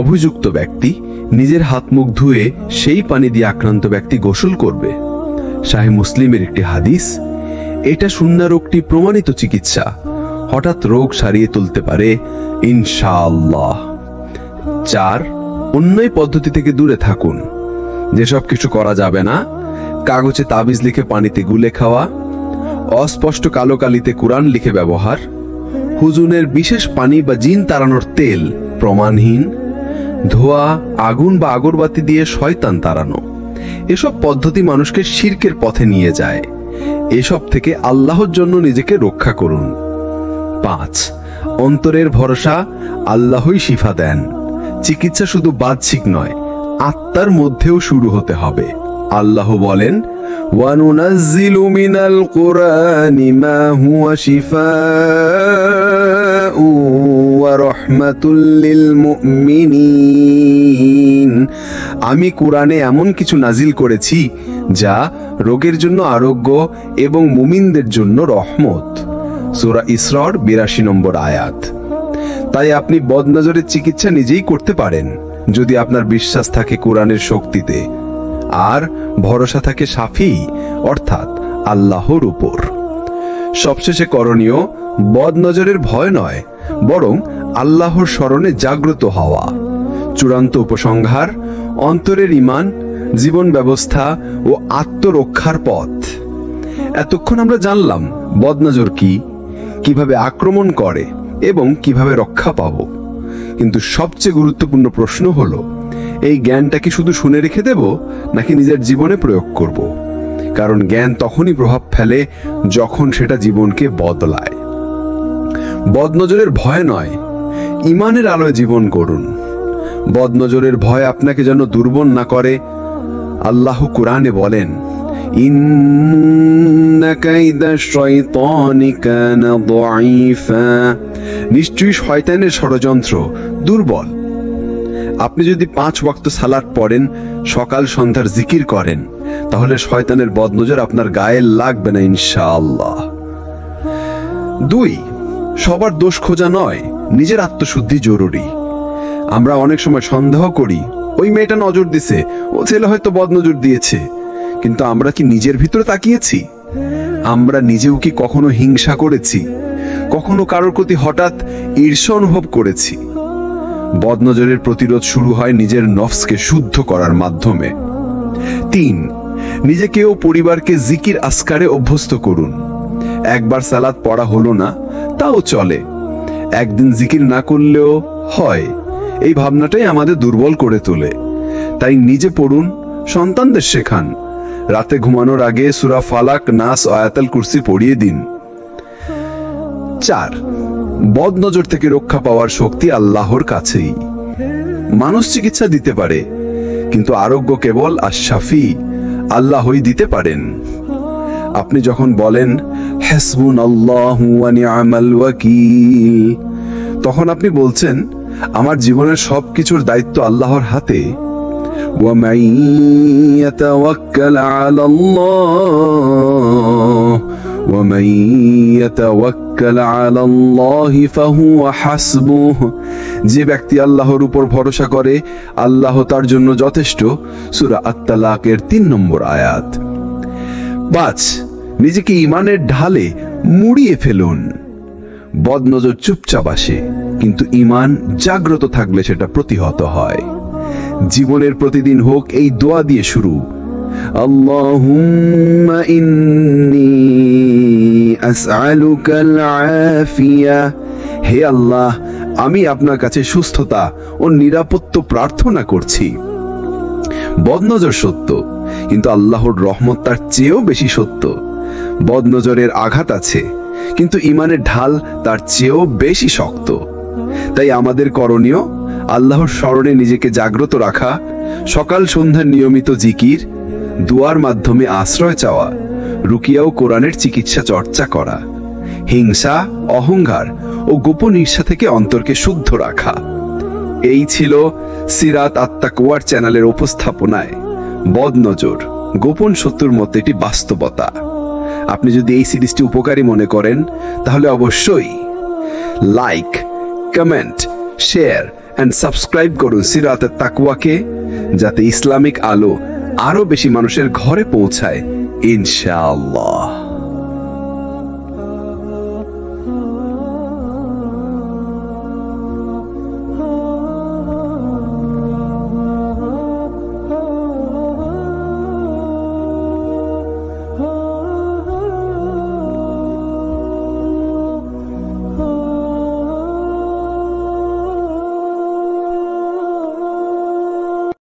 অভিযুক্ত ব্যক্তি, নিজের হাত মুখ ধুয়ে সেই পানি দিয়ে আক্রান্ত ব্যক্তি গোসল করবে। সহিহ মুসলিমের একটি হাদিস। এটা শূন্যা রোগটি প্রমাণিত চিকিৎসা, হঠাৎ রোগ সারিয়ে তুলতে পারে ইনশাআল্লাহ। 4. অন্যায় পদ্ধতি থেকে দূরে থাকুন। যেসব কিছু করা যাবে না: কাগজে তাবিজ লিখে পানিতে গুলে খাওয়া, অস্পষ্ট কালো কালিতে কোরআন লিখে ব্যবহার, হুজুনের বিশেষ পানি বা জিন তাড়ানোর তেল প্রমাণহীন, ধোয়া, আগুন বা আগরবাতি দিয়ে শয়তান তাড়ানো। এসব পদ্ধতি মানুষকে শিরকের পথে নিয়ে যায়। এসব থেকে আল্লাহর জন্য নিজেকে রক্ষা করুন। 5. অন্তরের ভরসা, আল্লাহই শিফা দেন। চিকিৎসা শুধু বাহ্যিক নয়, আত্মার মধ্যেও শুরু হতে হবে। আল্লাহ বলেন, ওয়ানুনাজ্জিলু মিনাল কুরআনি মা হুয়া শিফাউ ওয়া রাহমাতুল লিল মুমিনিন। আমি কোরআনে এমন কিছু নাজিল করেছি যা রোগের জন্য আরোগ্য এবং মুমিনদের জন্য রহমত। সূরা ইসরার 82 নম্বর আয়াত। তাই আপনি বদনজরের চিকিৎসা নিজেই করতে পারেন, যদি আপনার বিশ্বাস থাকে কোরআনের শক্তিতে আর ভরসা থাকে শাফি অর্থাৎ আল্লাহর উপর। সবশেষে করণীয় বদনজরের ভয় নয়, বরং আল্লাহর স্মরণে জাগ্রত হওয়া। চূড়ান্ত উপসংহার: অন্তরের ঈমান, জীবন ব্যবস্থা ও আত্মরক্ষার পথ। এতক্ষণ আমরা জানলাম বদনজর কি, কিভাবে আক্রমণ করে এবং কিভাবে রক্ষা পাব। কিন্তু সবচেয়ে গুরুত্বপূর্ণ প্রশ্ন হলো, এই জ্ঞানটা কি শুধু শুনে রেখে দেব নাকি নিজের জীবনে প্রয়োগ করব? কারণ জ্ঞান তখনই প্রভাব ফেলে যখন সেটা জীবনকে বদলায়। বদনজরের ভয় নয়, ঈমানের আলোয় জীবন করুন। বদনজরের ভয় আপনাকে যেন দুর্বল না করে। আল্লাহ কোরআনে বলেন, ইন্না কাইদাশ শাইতানি কানা দাঈফা। নিশ্চয়ই শয়তানের ষড়যন্ত্র দুর্বল। আপনি যদি 5 ওয়াক্ত সালাত পড়েন, সকাল সন্ধ্যার জিকির করেন, তাহলে শয়তানের বদনজর আপনার গায়ে লাগবে না ইনশাআল্লাহ। 2. সবার দোষ খোঁজা নয়, নিজের আত্মশুদ্ধি জরুরি। আমরা অনেক সময় সন্দেহ করি, ওই মেয়েটা নজর দিছে, ও ছেলে হয়তো বদনজর দিয়েছে। কিন্তু আমরা কি নিজের ভিতরে তাকিয়েছি? আমরা নিজেও কি কখনো হিংসা করেছি? কখনো কারোর প্রতি হঠাৎ ঈর্ষা অনুভব করেছি? বদনজরের প্রতিরোধ শুরু হয় নিজের নফসকে শুদ্ধ করার মাধ্যমে। 3. নিজেকে ও পরিবারকে জিকির আসকারে অভ্যস্ত করুন। একবার সালাত পড়া হলো না, তাও চলে। একদিন জিকির না করলেও হয়, এই ভাবনাটাই আমাদের দুর্বল করে তোলে। তাই নিজে পড়ুন, সন্তানদের শেখান। রাতে ঘুমানোর আগে সূরা ফালাক, নাস, আয়াতুল কুরসি পড়িয়ে দিন। 4, বদনজর থেকে রক্ষা পাওয়ার শক্তি আল্লাহর কাছেই। মানুষ চিকিৎসা দিতে পারে, কিন্তু আরোগ্য কেবল আশ-শাফি, আল্লাহই দিতে পারেন। আপনি যখন বলেন হাসবুনাল্লাহু ওয়া নি'মাল ওয়াকিল, তখন আপনি বলছেন আমার জীবনের সবকিছুর দায়িত্ব আল্লাহর হাতে। ওয়া মান ইয়াতাওয়াক্কাল আলাল্লাহ ওয়া মান ইয়াতাওয়াক্কাল আলাল্লাহি ফাহুয়া হাসবুহু, যে ব্যক্তি আল্লাহর উপর ভরসা করে আল্লাহ তার জন্য যথেষ্ট। সূরা আত-তালাকের 3 নম্বর আয়াত। 5, নিজেকে ঈমানের ঢালে মুড়িয়ে ফেলুন। বদনজর চুপচাপ আসে, কিন্তু ঈমান জাগ্রত থাকলে সেটা প্রতিহত হয়। জীবনের প্রতিদিন হোক এই দোয়া দিয়ে শুরু, আল্লাহুম্মা ইন্নী আসআলুকাল আফিয়া, হে আল্লাহ, আমি আপনার কাছে সুস্থতা ও নিরাপত্তা প্রার্থনা করছি। বদনজর সত্য, কিন্তু আল্লাহর রহমত তার চেয়েও বেশি সত্য। বদনজরের আঘাত আছে, কিন্তু ঈমানের ঢাল তার চেয়েও বেশি শক্ত। তাই আমাদের করণীয় আল্লাহর স্মরণে নিজেকে জাগ্রত রাখা, সকাল সন্ধ্যার নিয়মিত জিকির, দুয়ার মাধ্যমে আশ্রয় চাওয়া, রুকিয়া ও কোরআনের চিকিৎসা চর্চা করা, হিংসা, অহংকার ও গোপন ঈর্ষা থেকে অন্তরকে শুদ্ধ রাখা। এই ছিল সিরাত আত-তাকওয়ার চ্যানেলের উপস্থাপনায় বদনজর, গোপন শত্রুর মতো এটি বাস্তবতা। আপনি যদি এই সিরিজটি উপকারী মনে করেন, তাহলে অবশ্যই like, comment, share and subscribe করুন সিরাত আত-তাকওয়াকে, যাতে ইসলামিক আলো আরো বেশি মানুষের ঘরে পৌঁছায় ইনশাআল্লাহ।